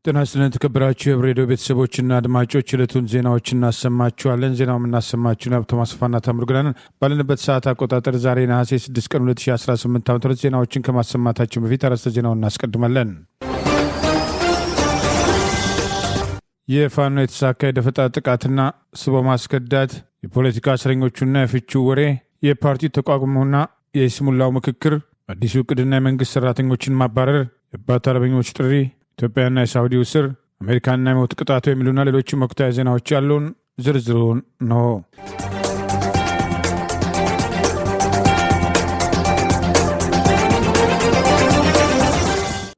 ጤና ይስጥልን ተከብራችሁ የሬዲዮ ቤተሰቦችና አድማጮች ዕለቱን ዜናዎችን እናሰማችኋለን። ዜናው የምናሰማችሁ ነው ቶማስ ፋና ታምሩግናን ባለንበት ሰዓት አቆጣጠር ዛሬ ነሐሴ 6 ቀን 2018 ዓ.ም ዜናዎችን ከማሰማታችን በፊት አርዕስተ ዜናውን እናስቀድማለን። የፋኖ የተሳካ የደፈጣ ጥቃትና ስቦ ማስከዳት፣ የፖለቲካ እስረኞቹና የፍቹ ወሬ፣ የፓርቲ ተቋቁሞና የስሙላው ምክክር፣ አዲሱ ዕቅድና የመንግሥት ሠራተኞችን ማባረር፣ የባት አርበኞች ጥሪ፣ ኢትዮጵያና የሳውዲ እስር፣ አሜሪካና የሞት ቅጣቱ የሚሉና ሌሎችም ወቅታዊ ዜናዎች ያሉን ዝርዝሩን ነው።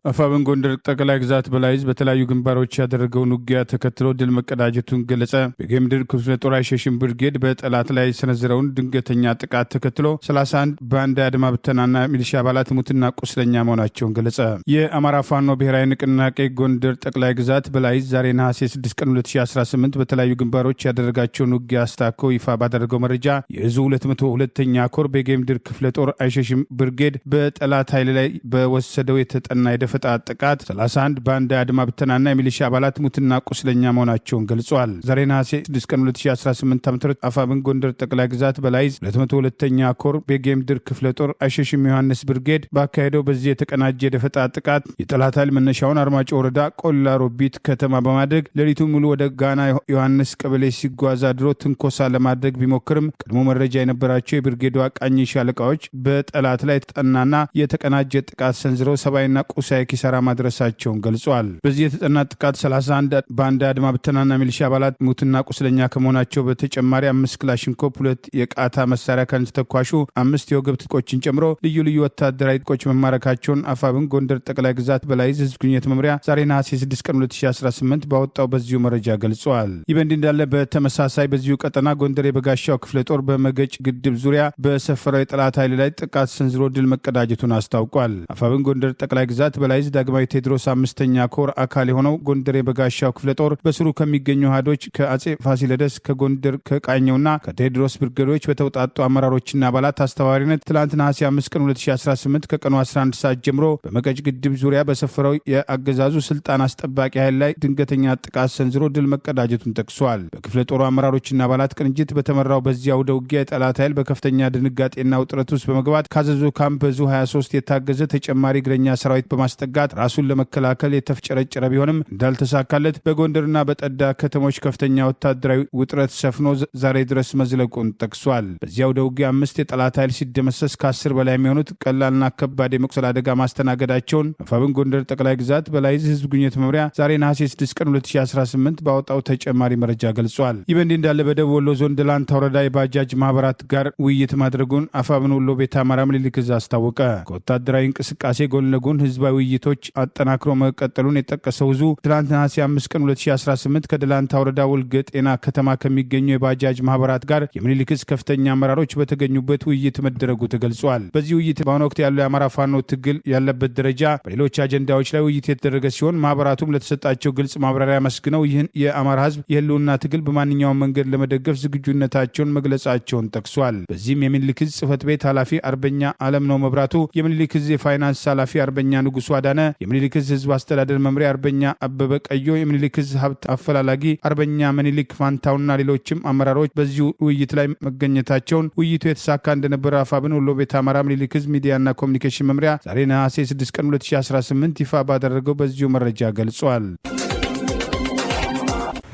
አፋብን ጎንደር ጠቅላይ ግዛት በላይ ዕዝ በተለያዩ ግንባሮች ያደረገውን ውጊያ ተከትሎ ድል መቀዳጀቱን ገለጸ። በጌምድር ክፍለ ጦር አይሸሽም ብርጌድ በጠላት ላይ የሰነዘረውን ድንገተኛ ጥቃት ተከትሎ 31 ባንዳ አድማ ብተናና ሚሊሻ አባላት ሙትና ቁስለኛ መሆናቸውን ገለጸ። የአማራ ፋኖ ብሔራዊ ንቅናቄ ጎንደር ጠቅላይ ግዛት በላይ ዕዝ ዛሬ ነሐሴ 6 ቀን 2018 በተለያዩ ግንባሮች ያደረጋቸውን ውጊያ አስታኮ ይፋ ባደረገው መረጃ የዕዙ 202ኛ ኮር በጌምድር ክፍለ ጦር አይሸሽም ብርጌድ በጠላት ኃይል ላይ በወሰደው የተጠና የደፈ ጥቃት 31 ባንዳ አድማ ብተናና የሚሊሻ አባላት ሙትና ቁስለኛ መሆናቸውን ገልጿል። ዛሬ ነሐሴ 6 ቀን 2018 ዓ.ም አፋብን ጎንደር ጠቅላይ ግዛት በላይ ዕዝ 202ኛ ኮር በጌምድር ክፍለ ጦር አይሸሽም ዮሐንስ ብርጌድ ባካሄደው በዚህ የተቀናጀ የደፈጣ ጥቃት የጠላት ኃይል መነሻውን አርማጮ ወረዳ ቆላ ሮቢት ከተማ በማድረግ ሌሊቱን ሙሉ ወደ ጋና ዮሐንስ ቀበሌ ሲጓዝ አድሮ ትንኮሳ ለማድረግ ቢሞክርም ቀድሞ መረጃ የነበራቸው የብርጌዷ ቃኝ ሻለቃዎች በጠላት ላይ የተጠናና የተቀናጀ ጥቃት ሰንዝረው ሰብአዊና ቁሳዊ ኪሳራ ማድረሳቸውን ገልጿል። በዚህ የተጠና ጥቃት 31 ባንዳ አድማ ብተናና ሚሊሻ አባላት ሙትና ቁስለኛ ከመሆናቸው በተጨማሪ 5 ክላሽንኮቭ፣ 2 የቃታ መሳሪያ ከነፍስ ተኳሹ፣ 5 የወገብ ትጥቆችን ጨምሮ ልዩ ልዩ ወታደራዊ ጥቆች መማረካቸውን አፋብን ጎንደር ጠቅላይ ግዛት በላይ ዕዝ ህዝብ ግንኙነት መምሪያ ዛሬ ነሐሴ 6 ቀን 2018 ባወጣው በዚሁ መረጃ ገልጿል። ይህ በእንዲህ እንዳለ በተመሳሳይ በዚሁ ቀጠና ጎንደር የበጋሻው ክፍለ ጦር በመገጭ ግድብ ዙሪያ በሰፈረው የጠላት ኃይል ላይ ጥቃት ሰንዝሮ ድል መቀዳጀቱን አስታውቋል። አፋብን ጎንደር ጠቅላይ ግዛት በላይ ዕዝ ዳግማዊ ቴዎድሮስ 5ኛ ኮር አካል የሆነው ጎንደር የበጋሻው ክፍለ ጦር በስሩ ከሚገኙ አሃዶች ከአጼ ፋሲለደስ ከጎንደር ከቃኘውና ከቴዎድሮስ ብርጌዶች በተውጣጡ አመራሮችና አባላት አስተባባሪነት ትላንት ነሐሴ 5 ቀን 2018 ከቀኑ 11 ሰዓት ጀምሮ በመቀጭ ግድብ ዙሪያ በሰፈረው የአገዛዙ ስልጣን አስጠባቂ ኃይል ላይ ድንገተኛ ጥቃት ሰንዝሮ ድል መቀዳጀቱን ጠቅሷል። በክፍለ ጦሩ አመራሮችና አባላት ቅንጅት በተመራው በዚያ ወደ ውጊያ የጠላት ኃይል በከፍተኛ ድንጋጤና ውጥረት ውስጥ በመግባት ካዘዞ ካምፕ በዙ 23 የታገዘ ተጨማሪ እግረኛ ሰራዊት በማስጠጋት ራሱን ለመከላከል የተፍጨረጨረ ቢሆንም እንዳልተሳካለት በጎንደርና በጠዳ ከተሞች ከፍተኛ ወታደራዊ ውጥረት ሰፍኖ ዛሬ ድረስ መዝለቁን ጠቅሷል። በዚያው ወደ ውጊያ 5 የጠላት ኃይል ሲደመሰስ ከ10 በላይ የሚሆኑት ቀላልና ከባድ የመቁሰል አደጋ ማስተናገዳቸውን አፋብን ጎንደር ጠቅላይ ግዛት በላይ ዕዝ ህዝብ ግንኙነት መምሪያ ዛሬ ነሐሴ 6 ቀን 2018 ባወጣው ተጨማሪ መረጃ ገልጿል። ይህ በእንዲህ እንዳለ በደቡብ ወሎ ዞን ደላንታ ወረዳ የባጃጅ ማህበራት ጋር ውይይት ማድረጉን አፋብን ወሎ ቤተ አማራ ምኒልክ ዕዝ አስታወቀ። ከወታደራዊ እንቅስቃሴ ጎን ለጎን ህዝባዊ ውይይቶች አጠናክሮ መቀጠሉን የጠቀሰው ዕዙ ትላንት ነሐሴ 5 ቀን 2018 ከደላንታ ወረዳ ወልገ ጤና ከተማ ከሚገኙ የባጃጅ ማህበራት ጋር የምኒልክ ዕዝ ከፍተኛ አመራሮች በተገኙበት ውይይት መደረጉ ተገልጿል። በዚህ ውይይት በአሁኑ ወቅት ያለው የአማራ ፋኖ ትግል ያለበት ደረጃ፣ በሌሎች አጀንዳዎች ላይ ውይይት የተደረገ ሲሆን ማህበራቱም ለተሰጣቸው ግልጽ ማብራሪያ መስግነው ይህን የአማራ ህዝብ የህልውና ትግል በማንኛውም መንገድ ለመደገፍ ዝግጁነታቸውን መግለጻቸውን ጠቅሷል። በዚህም የምኒልክ ዕዝ ጽህፈት ቤት ኃላፊ አርበኛ አለም ነው መብራቱ፣ የምኒልክ ዕዝ የፋይናንስ ኃላፊ አርበኛ ንጉሱ አዳነ፣ የምኒልክ ዕዝ ህዝብ አስተዳደር መምሪያ አርበኛ አበበ ቀዮ፣ የምኒልክ ዕዝ ሀብት አፈላላጊ አርበኛ ምኒልክ ፋንታውና ሌሎችም አመራሮች በዚሁ ውይይት ላይ መገኘታቸውን ውይይቱ የተሳካ እንደነበረ አፋብን ወሎ ቤተ አማራ ምኒልክ ዕዝ ሚዲያና ኮሚኒኬሽን መምሪያ ዛሬ ነሐሴ 6 ቀን 2018 ይፋ ባደረገው በዚሁ መረጃ ገልጿል።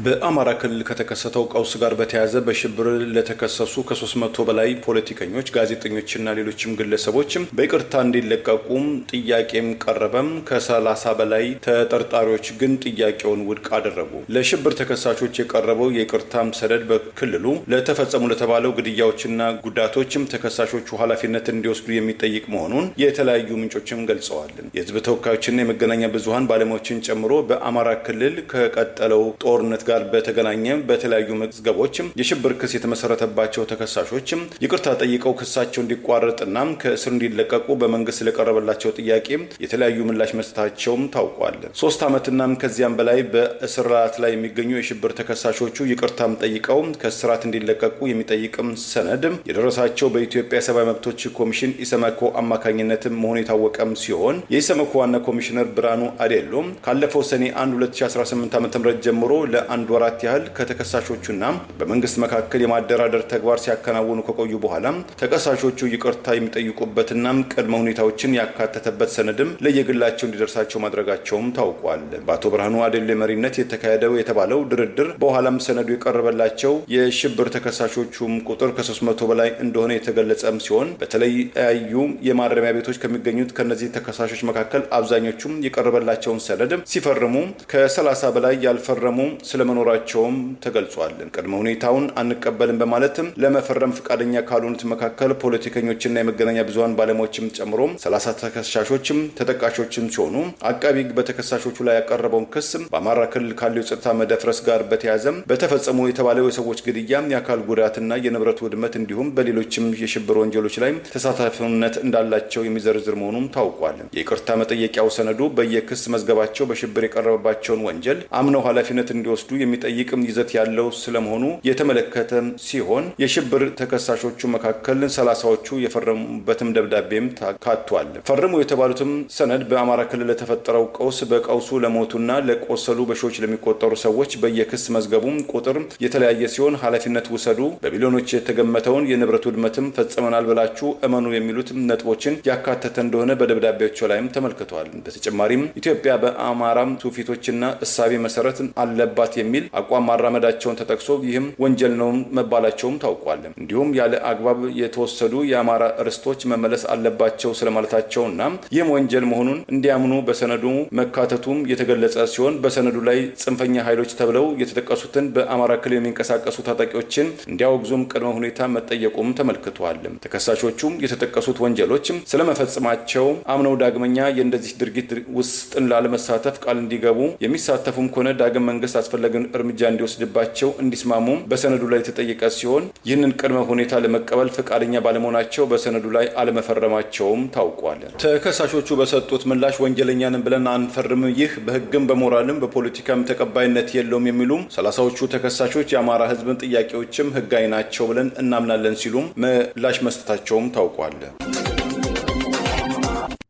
በአማራ ክልል ከተከሰተው ቀውስ ጋር በተያያዘ በሽብር ለተከሰሱ ከ300 በላይ ፖለቲከኞች፣ ጋዜጠኞችና ሌሎችም ግለሰቦችም በይቅርታ እንዲለቀቁም ጥያቄም ቀረበም። ከ30 በላይ ተጠርጣሪዎች ግን ጥያቄውን ውድቅ አደረጉ። ለሽብር ተከሳሾች የቀረበው የይቅርታም ሰነድ በክልሉ ለተፈጸሙ ለተባለው ግድያዎችና ጉዳቶችም ተከሳሾቹ ኃላፊነት እንዲወስዱ የሚጠይቅ መሆኑን የተለያዩ ምንጮችም ገልጸዋል። የህዝብ ተወካዮችና የመገናኛ ብዙሃን ባለሙያዎችን ጨምሮ በአማራ ክልል ከቀጠለው ጦርነት ጋር በተገናኘ በተለያዩ መዝገቦች የሽብር ክስ የተመሰረተባቸው ተከሳሾች ይቅርታ ጠይቀው ክሳቸው እንዲቋረጥና ከእስር እንዲለቀቁ በመንግስት ለቀረበላቸው ጥያቄ የተለያዩ ምላሽ መስጠታቸውም ታውቋል። 3 ዓመትና ከዚያም በላይ በእስራት ላይ የሚገኙ የሽብር ተከሳሾቹ ይቅርታም ጠይቀው ከእስራት እንዲለቀቁ የሚጠይቅም ሰነድ የደረሳቸው በኢትዮጵያ ሰብአዊ መብቶች ኮሚሽን ኢሰመኮ አማካኝነት መሆኑ የታወቀም ሲሆን የኢሰመኮ ዋና ኮሚሽነር ብርሃኑ አዴሎ ካለፈው ሰኔ 1 2018 ዓ.ም ጀምሮ ለአንድ ወራት ያህል ከተከሳሾቹና በመንግስት መካከል የማደራደር ተግባር ሲያከናውኑ ከቆዩ በኋላ ተከሳሾቹ ይቅርታ የሚጠይቁበትና ቅድመ ሁኔታዎችን ያካተተበት ሰነድም ለየግላቸው እንዲደርሳቸው ማድረጋቸውም ታውቋል። በአቶ ብርሃኑ አዴሎ መሪነት የተካሄደው የተባለው ድርድር በኋላም ሰነዱ የቀረበላቸው የሽብር ተከሳሾቹም ቁጥር ከ300 በላይ እንደሆነ የተገለጸም ሲሆን በተለያዩ የማረሚያ ቤቶች ከሚገኙት ከነዚህ ተከሳሾች መካከል አብዛኞቹም የቀረበላቸውን ሰነድ ሲፈርሙ ከ30 በላይ ያልፈረሙ ስለመኖራቸውም ተገልጿል። ቅድመ ሁኔታውን አንቀበልም በማለትም ለመፈረም ፈቃደኛ ካልሆኑት መካከል ፖለቲከኞችና የመገናኛ ብዙሃን ባለሙያዎችም ጨምሮ 30 ተከሳሾችም ተጠቃሾችም ሲሆኑ አቃቢ ሕግ በተከሳሾቹ ላይ ያቀረበውን ክስ በአማራ ክልል ካለው የጸጥታ መደፍረስ ጋር በተያያዘ በተፈጸሙ የተባለው የሰዎች ግድያ፣ የአካል ጉዳትና የንብረት ውድመት እንዲሁም በሌሎችም የሽብር ወንጀሎች ላይ ተሳታፊነት እንዳላቸው የሚዘርዝር መሆኑም ታውቋል። የይቅርታ መጠየቂያው ሰነዱ በየክስ መዝገባቸው በሽብር የቀረበባቸውን ወንጀል አምነው ኃላፊነት እንዲወስዱ የሚጠይቅም ይዘት ያለው ስለመሆኑ የተመለከተ ሲሆን የሽብር ተከሳሾቹ መካከል 30ዎቹ የፈረሙበትም ደብዳቤም ታካቷል። ፈርሙ የተባሉትም ሰነድ በአማራ ክልል ለተፈጠረው ቀውስ፣ በቀውሱ ለሞቱና ለቆሰሉ በሺዎች ለሚቆጠሩ ሰዎች በየክስ መዝገቡ ቁጥር የተለያየ ሲሆን ኃላፊነት ውሰዱ፣ በቢሊዮኖች የተገመተውን የንብረት ውድመትም ፈጽመናል ብላችሁ እመኑ የሚሉት ነጥቦችን ያካተተ እንደሆነ በደብዳቤዎቹ ላይም ተመልክቷል። በተጨማሪም ኢትዮጵያ በአማራ ትውፊቶችና እሳቤ መሰረት አለባት የሚል አቋም ማራመዳቸውን ተጠቅሶ ይህም ወንጀል ነው መባላቸውም ታውቋል። እንዲሁም ያለ አግባብ የተወሰዱ የአማራ ርስቶች መመለስ አለባቸው ስለማለታቸውና ይህም ወንጀል መሆኑን እንዲያምኑ በሰነዱ መካተቱም የተገለጸ ሲሆን በሰነዱ ላይ ጽንፈኛ ኃይሎች ተብለው የተጠቀሱትን በአማራ ክልል የሚንቀሳቀሱ ታጣቂዎችን እንዲያወግዙም ቅድመ ሁኔታ መጠየቁም ተመልክቷል። ተከሳሾቹም የተጠቀሱት ወንጀሎች ስለመፈጸማቸው አምነው ዳግመኛ የእንደዚህ ድርጊት ውስጥ ላለመሳተፍ ቃል እንዲገቡ የሚሳተፉም ከሆነ ዳግም መንግስት አስፈላጊውን እርምጃ እንዲወስድባቸው እንዲስማሙ በሰነዱ ላይ የተጠየቀ ሲሆን ይህንን ቅድመ ሁኔታ ለመቀበል ፈቃደኛ ባለመሆናቸው በሰነዱ ላይ አለመፈረማቸውም ታውቋል። ተከሳሾቹ በሰጡት ምላሽ ወንጀለኛንን ብለን አንፈርም፣ ይህ በህግም በሞራልም በፖለቲካም ተቀባይነት የለውም የሚሉ 30ዎቹ ተከሳሾች የአማራ ህዝብን ጥያቄዎችም ህጋዊ ናቸው ብለን እናምናለን ሲሉም ምላሽ መስጠታቸውም ታውቋል።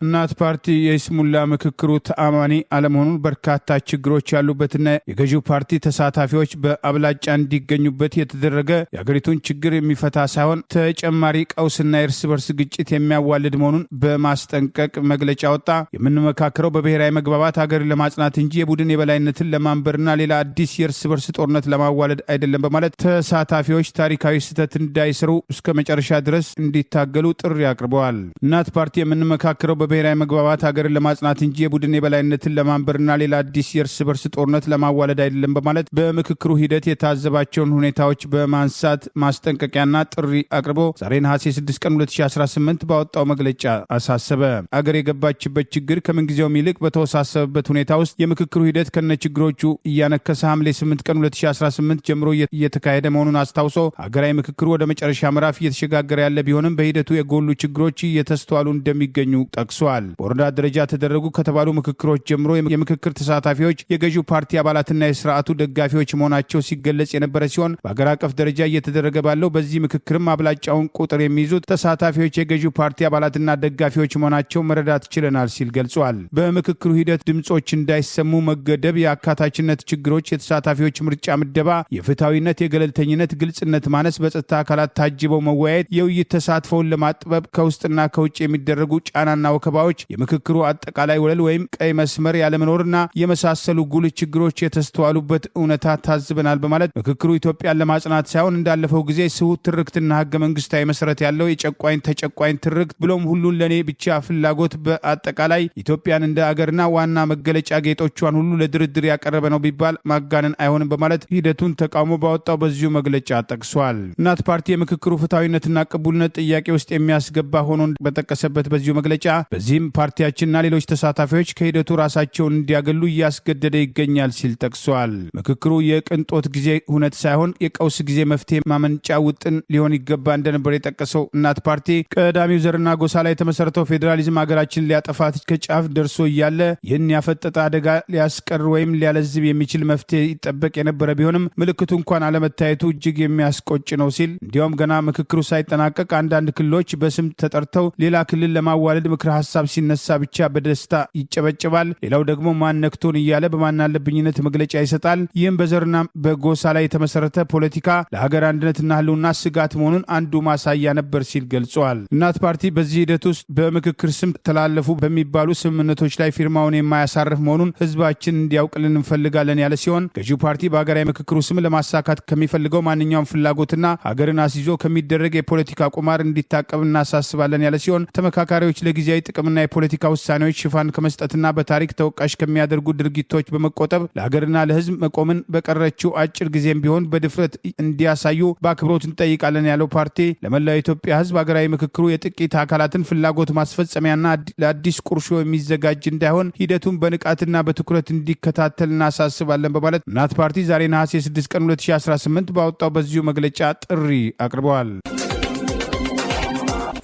እናት ፓርቲ የይስሙላ ምክክሩ ተአማኒ አለመሆኑን በርካታ ችግሮች ያሉበትና የገዢው ፓርቲ ተሳታፊዎች በአብላጫ እንዲገኙበት የተደረገ የሀገሪቱን ችግር የሚፈታ ሳይሆን ተጨማሪ ቀውስና የእርስ በርስ ግጭት የሚያዋልድ መሆኑን በማስጠንቀቅ መግለጫ ወጣ። የምንመካከረው በብሔራዊ መግባባት ሀገርን ለማጽናት እንጂ የቡድን የበላይነትን ለማንበርና ሌላ አዲስ የእርስ በርስ ጦርነት ለማዋለድ አይደለም በማለት ተሳታፊዎች ታሪካዊ ስህተት እንዳይሰሩ እስከ መጨረሻ ድረስ እንዲታገሉ ጥሪ አቅርበዋል። እናት ፓርቲ የምንመካከረው ብሔራዊ መግባባት ሀገርን ለማጽናት እንጂ የቡድን የበላይነትን ለማንበርና ሌላ አዲስ የእርስ በርስ ጦርነት ለማዋለድ አይደለም በማለት በምክክሩ ሂደት የታዘባቸውን ሁኔታዎች በማንሳት ማስጠንቀቂያና ጥሪ አቅርቦ ዛሬ ነሐሴ 6 ቀን 2018 ባወጣው መግለጫ አሳሰበ። አገር የገባችበት ችግር ከምንጊዜውም ይልቅ በተወሳሰበበት ሁኔታ ውስጥ የምክክሩ ሂደት ከነ ችግሮቹ እያነከሰ ሐምሌ 8 ቀን 2018 ጀምሮ እየተካሄደ መሆኑን አስታውሶ ሀገራዊ ምክክሩ ወደ መጨረሻ ምዕራፍ እየተሸጋገረ ያለ ቢሆንም በሂደቱ የጎሉ ችግሮች እየተስተዋሉ እንደሚገኙ ጠቅሷል። በወረዳ ደረጃ ተደረጉ ከተባሉ ምክክሮች ጀምሮ የምክክር ተሳታፊዎች የገዢው ፓርቲ አባላትና የስርዓቱ ደጋፊዎች መሆናቸው ሲገለጽ የነበረ ሲሆን በሀገር አቀፍ ደረጃ እየተደረገ ባለው በዚህ ምክክርም አብላጫውን ቁጥር የሚይዙት ተሳታፊዎች የገዢው ፓርቲ አባላትና ደጋፊዎች መሆናቸው መረዳት ችለናል ሲል ገልጿል። በምክክሩ ሂደት ድምጾች እንዳይሰሙ መገደብ፣ የአካታችነት ችግሮች፣ የተሳታፊዎች ምርጫ ምደባ፣ የፍትሐዊነት፣ የገለልተኝነት፣ ግልጽነት ማነስ፣ በጸጥታ አካላት ታጅበው መወያየት፣ የውይይት ተሳትፎውን ለማጥበብ ከውስጥና ከውጭ የሚደረጉ ጫናና ወከባዎች፣ የምክክሩ አጠቃላይ ወለል ወይም ቀይ መስመር ያለመኖርና የመሳሰሉ ጉልህ ችግሮች የተስተዋሉበት እውነታ ታዝበናል በማለት ምክክሩ ኢትዮጵያን ለማጽናት ሳይሆን እንዳለፈው ጊዜ ስሁት ትርክትና ህገ መንግስታዊ መሰረት ያለው የጨቋኝ ተጨቋኝ ትርክት ብሎም ሁሉን ለኔ ብቻ ፍላጎት በአጠቃላይ ኢትዮጵያን እንደ አገርና ዋና መገለጫ ጌጦቿን ሁሉ ለድርድር ያቀረበ ነው ቢባል ማጋነን አይሆንም በማለት ሂደቱን ተቃውሞ ባወጣው በዚሁ መግለጫ ጠቅሷል። እናት ፓርቲ የምክክሩ ፍትሐዊነትና ቅቡልነት ጥያቄ ውስጥ የሚያስገባ ሆኖ በጠቀሰበት በዚሁ መግለጫ በዚህም ፓርቲያችንና ሌሎች ተሳታፊዎች ከሂደቱ ራሳቸውን እንዲያገሉ እያስገደደ ይገኛል ሲል ጠቅሷል። ምክክሩ የቅንጦት ጊዜ ሁነት ሳይሆን የቀውስ ጊዜ መፍትሄ ማመንጫ ውጥን ሊሆን ይገባ እንደነበር የጠቀሰው እናት ፓርቲ ቀዳሚው ዘርና ጎሳ ላይ የተመሰረተው ፌዴራሊዝም ሀገራችን ሊያጠፋት ከጫፍ ደርሶ እያለ ይህን ያፈጠጠ አደጋ ሊያስቀር ወይም ሊያለዝብ የሚችል መፍትሄ ይጠበቅ የነበረ ቢሆንም ምልክቱ እንኳን አለመታየቱ እጅግ የሚያስቆጭ ነው ሲል እንዲያውም ገና ምክክሩ ሳይጠናቀቅ አንዳንድ ክልሎች በስም ተጠርተው ሌላ ክልል ለማዋለድ ምክረ ሀሳብ ሲነሳ ብቻ በደስታ ይጨበጭባል። ሌላው ደግሞ ማን ነክቶን እያለ በማናለብኝነት መግለጫ ይሰጣል። ይህም በዘርና በጎሳ ላይ የተመሰረተ ፖለቲካ ለሀገር አንድነትና ህልውና ስጋት መሆኑን አንዱ ማሳያ ነበር ሲል ገልጿል። እናት ፓርቲ በዚህ ሂደት ውስጥ በምክክር ስም ተላለፉ በሚባሉ ስምምነቶች ላይ ፊርማውን የማያሳርፍ መሆኑን ህዝባችን እንዲያውቅልን እንፈልጋለን ያለ ሲሆን ገዢው ፓርቲ በሀገራዊ ምክክሩ ስም ለማሳካት ከሚፈልገው ማንኛውም ፍላጎትና ሀገርን አስይዞ ከሚደረግ የፖለቲካ ቁማር እንዲታቀብ እናሳስባለን ያለ ሲሆን ተመካካሪዎች ለጊዜያዊ ጥቅምና የፖለቲካ ውሳኔዎች ሽፋን ከመስጠትና በታሪክ ተወቃሽ ከሚያደርጉ ድርጊቶች በመቆጠብ ለሀገርና ለህዝብ መቆምን በቀረችው አጭር ጊዜም ቢሆን በድፍረት እንዲያሳዩ በአክብሮት እንጠይቃለን ያለው ፓርቲ ለመላው የኢትዮጵያ ህዝብ ሀገራዊ ምክክሩ የጥቂት አካላትን ፍላጎት ማስፈጸሚያና ለአዲስ ቁርሾ የሚዘጋጅ እንዳይሆን ሂደቱን በንቃትና በትኩረት እንዲከታተል እናሳስባለን በማለት እናት ፓርቲ ዛሬ ነሐሴ 6 ቀን 2018 ባወጣው በዚሁ መግለጫ ጥሪ አቅርበዋል።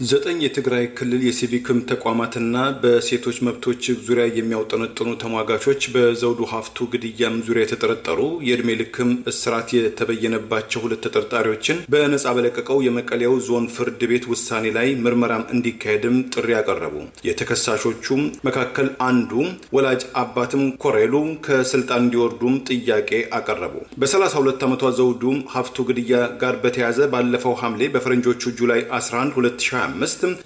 9 የትግራይ ክልል የሲቪክም ተቋማትና በሴቶች መብቶች ዙሪያ የሚያውጠነጥኑ ተሟጋቾች በዘውዱ ሀፍቱ ግድያም ዙሪያ የተጠረጠሩ የእድሜ ልክም እስራት የተበየነባቸው 2 ተጠርጣሪዎችን በነጻ በለቀቀው የመቀሌው ዞን ፍርድ ቤት ውሳኔ ላይ ምርመራም እንዲካሄድም ጥሪ ያቀረቡ። የተከሳሾቹም መካከል አንዱ ወላጅ አባትም ኮሬሉ ከስልጣን እንዲወርዱም ጥያቄ አቀረቡ። በ32 ዓመቷ ዘውዱ ሀፍቱ ግድያ ጋር በተያያዘ ባለፈው ሐምሌ በፈረንጆቹ ጁላይ 11 2020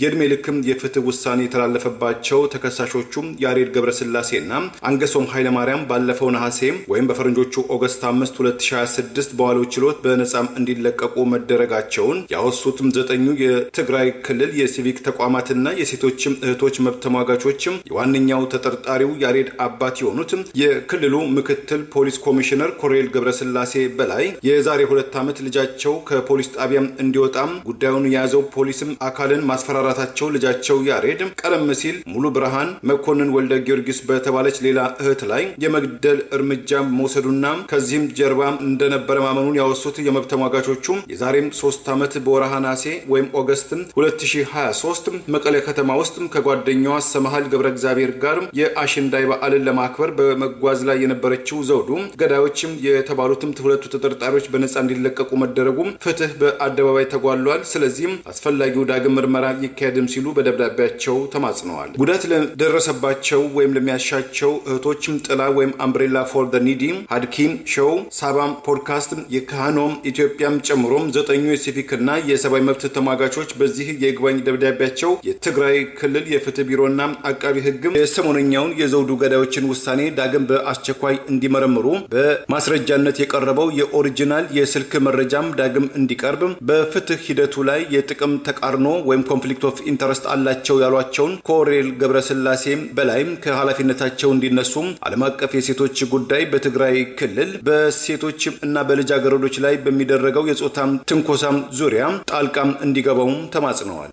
የእድሜ ልክም የፍትህ ውሳኔ የተላለፈባቸው ተከሳሾቹም ያሬድ ገብረስላሴና አንገሶም ኃይለማርያም ባለፈው ነሐሴ ወይም በፈረንጆቹ ኦገስት 5 2026 በዋለው ችሎት በነጻም እንዲለቀቁ መደረጋቸውን ያወሱትም 9 የትግራይ ክልል የሲቪክ ተቋማትና የሴቶችም እህቶች መብት ተሟጋቾችም የዋነኛው ተጠርጣሪው ያሬድ አባት የሆኑት የክልሉ ምክትል ፖሊስ ኮሚሽነር ኮሬል ገብረስላሴ በላይ የዛሬ 2 ዓመት ልጃቸው ከፖሊስ ጣቢያም እንዲወጣም ጉዳዩን የያዘው ፖሊስም አካልን ማስፈራራታቸው ልጃቸው ያሬድ ቀደም ሲል ሙሉ ብርሃን መኮንን ወልደ ጊዮርጊስ በተባለች ሌላ እህት ላይ የመግደል እርምጃ መውሰዱና ከዚህም ጀርባ እንደነበረ ማመኑን ያወሱት የመብት ተሟጋቾቹ የዛሬም 3 ዓመት በወርሃ ነሐሴ ወይም ኦገስት 2023 መቀሌ ከተማ ውስጥ ከጓደኛዋ ሰማሃል ገብረ እግዚአብሔር ጋር የአሸንዳይ በዓልን ለማክበር በመጓዝ ላይ የነበረችው ዘውዱ ገዳዮችም የተባሉትም 2 ተጠርጣሪዎች በነጻ እንዲለቀቁ መደረጉ ፍትህ በአደባባይ ተጓሏል። ስለዚህም አስፈላጊው ዳግም ምርመራ ይካሄድም ሲሉ በደብዳቤያቸው ተማጽነዋል። ጉዳት ለደረሰባቸው ወይም ለሚያሻቸው እህቶችም ጥላ ወይም አምብሬላ ፎር ዘ ኒዲ፣ ሀድኪን ሾው፣ ሳባም ፖድካስት፣ የካህኖም ኢትዮጵያም ጨምሮም 9 የሲቪክና የሰብአዊ መብት ተሟጋቾች በዚህ የይግባኝ ደብዳቤያቸው የትግራይ ክልል የፍትህ ቢሮና አቃቢ ህግም የሰሞነኛውን የዘውዱ ገዳዮችን ውሳኔ ዳግም በአስቸኳይ እንዲመረምሩ በማስረጃነት የቀረበው የኦሪጂናል የስልክ መረጃም ዳግም እንዲቀርብ በፍትህ ሂደቱ ላይ የጥቅም ተቃርኖ ወይም ኮንፍሊክት ኦፍ ኢንተረስት አላቸው ያሏቸውን ኮሬል ገብረስላሴ በላይም ከኃላፊነታቸው እንዲነሱ ዓለም አቀፍ የሴቶች ጉዳይ በትግራይ ክልል በሴቶች እና በልጃገረዶች ላይ በሚደረገው የጾታም ትንኮሳም ዙሪያ ጣልቃም እንዲገባውም ተማጽነዋል።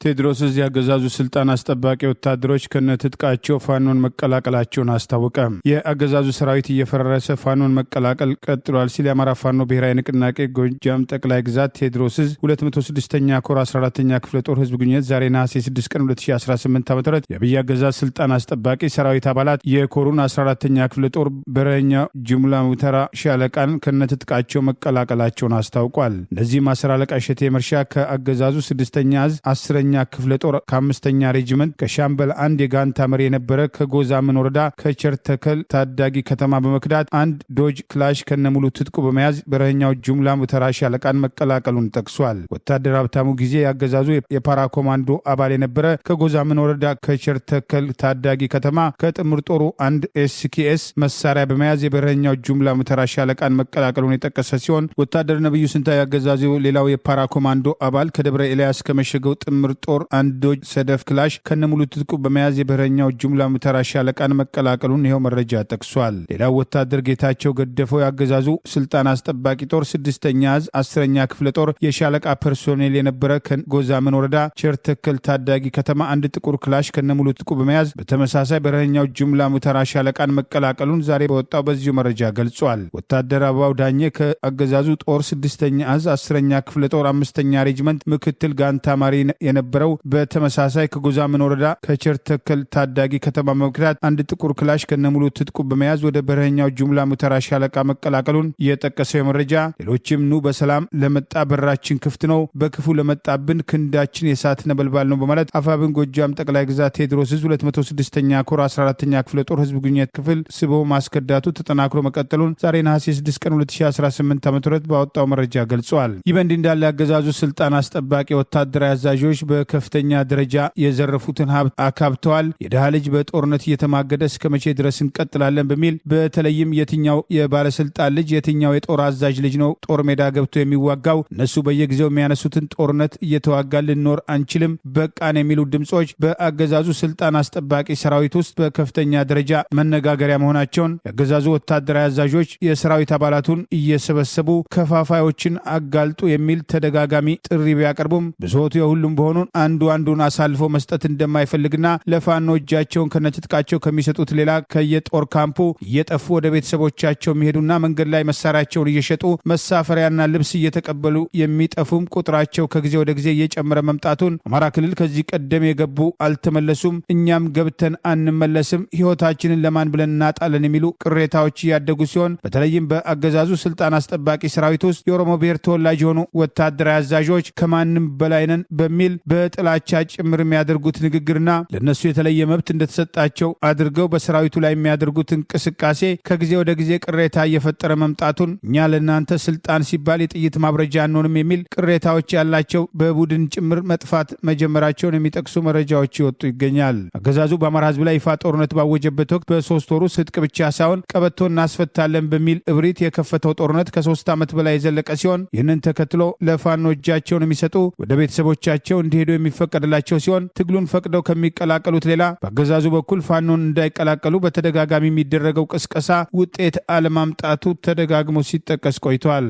ቴድሮስ እዚህ አገዛዙ ስልጣን አስጠባቂ ወታደሮች ከነትጥቃቸው ፋኖን መቀላቀላቸውን አስታወቀ። የአገዛዙ ሰራዊት እየፈረሰ ፋኖን መቀላቀል ቀጥሏል ሲል የአማራ ፋኖ ብሔራዊ ንቅናቄ ጎጃም ጠቅላይ ግዛት ቴድሮስ 206ኛ ኮር 14ኛ ክፍለ ጦር ህዝብ ግንኙነት ዛሬ ነሐሴ 6 ቀን 2018 ዓ.ም የአብይ አገዛዝ ስልጣን አስጠባቂ ሰራዊት አባላት የኮሩን 14ኛ ክፍለ ጦር በረኛ ጅምላ ሙተራ ሻለቃን ከነትጥቃቸው መቀላቀላቸውን አስታውቋል። እነዚህም 10 አለቃ እሸቴ መርሻ ከአገዛዙ 6ኛ እዝ 10ኛ ክፍለ ጦር ከ5ኛ ሬጂመንት ከሻምበል 1 የጋንታ መሪ የነበረ ከጎዛምን ወረዳ ከቸርተከል ታዳጊ ከተማ በመክዳት 1 ዶጅ ክላሽ ከነሙሉ ትጥቁ በመያዝ በረኛው ጁምላ ሙተራ ሻለቃን መቀላቀሉን ጠቅሷል። ወታደር ሀብታሙ ጊዜ ያገዛዙ የፓራ ኮማንዶ አባል የነበረ ከጎዛምን ወረዳ ከቸርተከል ታዳጊ ከተማ ከጥምር ጦሩ 1 ኤስኬኤስ መሳሪያ በመያዝ የበረኛው ጁምላ ሙተራ ሻለቃን መቀላቀሉን የጠቀሰ ሲሆን ወታደር ነብዩ ስንታ ያገዛዙ ሌላው የፓራ ኮማንዶ አባል ከደብረ ኤልያስ ከመሸገው ጥምር ጦር አንዶች ሰደፍ ክላሽ ከነሙሉ ትጥቁ በመያዝ የበረኛው ጅምላ ሙተራ ሻለቃን መቀላቀሉን ይኸው መረጃ ጠቅሷል። ሌላው ወታደር ጌታቸው ገደፈው ያገዛዙ ስልጣን አስጠባቂ ጦር 6ኛ እዝ 10ኛ ክፍለ ጦር የሻለቃ ፐርሶኔል የነበረ ከጎዛመን ወረዳ ቸርተከል ታዳጊ ከተማ አንድ ጥቁር ክላሽ ከነሙሉ ትጥቁ በመያዝ በተመሳሳይ በረኛው ጅምላ ሙተራ ሻለቃን መቀላቀሉን ዛሬ በወጣው በዚሁ መረጃ ገልጿል። ወታደር አበባው ዳኘ ከአገዛዙ ጦር 6ኛ እዝ 10ኛ ክፍለ ጦር 5ኛ ሬጅመንት ምክትል ጋንታ ማሪ የነበረው በተመሳሳይ ከጎዛመን ወረዳ ከቸርተከል ታዳጊ ከተማ መክራት አንድ ጥቁር ክላሽ ከነሙሉ ትጥቁ በመያዝ ወደ በረኛው ጅምላ ሙተራ ሻለቃ መቀላቀሉን የጠቀሰው መረጃ ሌሎችም ኑ በሰላም ለመጣ በራችን ክፍት ነው፣ በክፉ ለመጣብን ክንዳችን የሳት ነበልባል ነው በማለት አፋብን ጎጃም ጠቅላይ ግዛት ቴዎድሮስ ዕዝ 206ኛ ኮር 14ኛ ክፍለ ጦር ህዝብ ግንኙነት ክፍል ስቦ ማስከዳቱ ተጠናክሮ መቀጠሉን ዛሬ ነሐሴ 6 ቀን 2018 ዓ.ም ባወጣው መረጃ ገልጿል። ይህ በእንዲህ እንዳለ ያገዛዙ ስልጣን አስጠባቂ ወታደራዊ አዛዦች በከፍተኛ ደረጃ የዘረፉትን ሀብት አካብተዋል። የድሃ ልጅ በጦርነት እየተማገደ እስከ መቼ ድረስ እንቀጥላለን በሚል በተለይም የትኛው የባለስልጣን ልጅ የትኛው የጦር አዛዥ ልጅ ነው ጦር ሜዳ ገብቶ የሚዋጋው? እነሱ በየጊዜው የሚያነሱትን ጦርነት እየተዋጋ ልንኖር አንችልም፣ በቃን የሚሉ ድምጾች በአገዛዙ ስልጣን አስጠባቂ ሰራዊት ውስጥ በከፍተኛ ደረጃ መነጋገሪያ መሆናቸውን የአገዛዙ ወታደራዊ አዛዦች የሰራዊት አባላቱን እየሰበሰቡ ከፋፋዮችን አጋልጡ የሚል ተደጋጋሚ ጥሪ ቢያቀርቡም ብሶቱ የሁሉም በሆኑን አንዱን አሳልፎ መስጠት እንደማይፈልግና ለፋኖ እጃቸውን ከነትጥቃቸው ከሚሰጡት ሌላ ከየጦር ካምፑ እየጠፉ ወደ ቤተሰቦቻቸው የሚሄዱና መንገድ ላይ መሳሪያቸውን እየሸጡ መሳፈሪያና ልብስ እየተቀበሉ የሚጠፉም ቁጥራቸው ከጊዜ ወደ ጊዜ እየጨመረ መምጣቱን አማራ ክልል ከዚህ ቀደም የገቡ አልተመለሱም፣ እኛም ገብተን አንመለስም፣ ህይወታችንን ለማን ብለን እናጣለን የሚሉ ቅሬታዎች እያደጉ ሲሆን በተለይም በአገዛዙ ስልጣን አስጠባቂ ሰራዊት ውስጥ የኦሮሞ ብሔር ተወላጅ የሆኑ ወታደራዊ አዛዦች ከማንም በላይ ነን በሚል በጥላቻ ጭምር የሚያደርጉት ንግግርና ለነሱ የተለየ መብት እንደተሰጣቸው አድርገው በሰራዊቱ ላይ የሚያደርጉት እንቅስቃሴ ከጊዜ ወደ ጊዜ ቅሬታ እየፈጠረ መምጣቱን እኛ ለእናንተ ስልጣን ሲባል የጥይት ማብረጃ አንሆንም የሚል ቅሬታዎች ያላቸው በቡድን ጭምር መጥፋት መጀመራቸውን የሚጠቅሱ መረጃዎች ይወጡ ይገኛል። አገዛዙ በአማራ ህዝብ ላይ ይፋ ጦርነት ባወጀበት ወቅት በ3 ወሩ ስጥቅ ብቻ ሳይሆን ቀበቶ እናስፈታለን በሚል እብሪት የከፈተው ጦርነት ከ3 ዓመት በላይ የዘለቀ ሲሆን ይህንን ተከትሎ ለፋኖ እጃቸውን የሚሰጡ ወደ ቤተሰቦቻቸው እንዲሄዱ የሚፈቀድላቸው ሲሆን ትግሉን ፈቅደው ከሚቀላቀሉት ሌላ በአገዛዙ በኩል ፋኖን እንዳይቀላቀሉ በተደጋጋሚ የሚደረገው ቅስቀሳ ውጤት አለማምጣቱ ተደጋግሞ ሲጠቀስ ቆይቷል።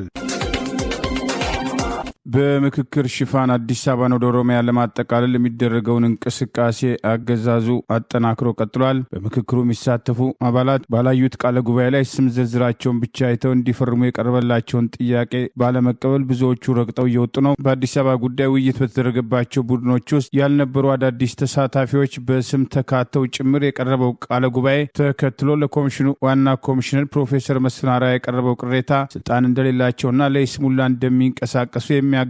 በምክክር ሽፋን አዲስ አበባን ወደ ኦሮሚያ ለማጠቃለል የሚደረገውን እንቅስቃሴ አገዛዙ አጠናክሮ ቀጥሏል። በምክክሩ የሚሳተፉ አባላት ባላዩት ቃለ ጉባኤ ላይ ስም ዝርዝራቸውን ብቻ አይተው እንዲፈርሙ የቀረበላቸውን ጥያቄ ባለመቀበል ብዙዎቹ ረግጠው እየወጡ ነው። በአዲስ አበባ ጉዳይ ውይይት በተደረገባቸው ቡድኖች ውስጥ ያልነበሩ አዳዲስ ተሳታፊዎች በስም ተካተው ጭምር የቀረበው ቃለ ጉባኤ ተከትሎ ለኮሚሽኑ ዋና ኮሚሽነር ፕሮፌሰር መስፍን አርአያ የቀረበው ቅሬታ ስልጣን እንደሌላቸውና ለይስሙላ እንደሚንቀሳቀሱ የሚያጋልጥ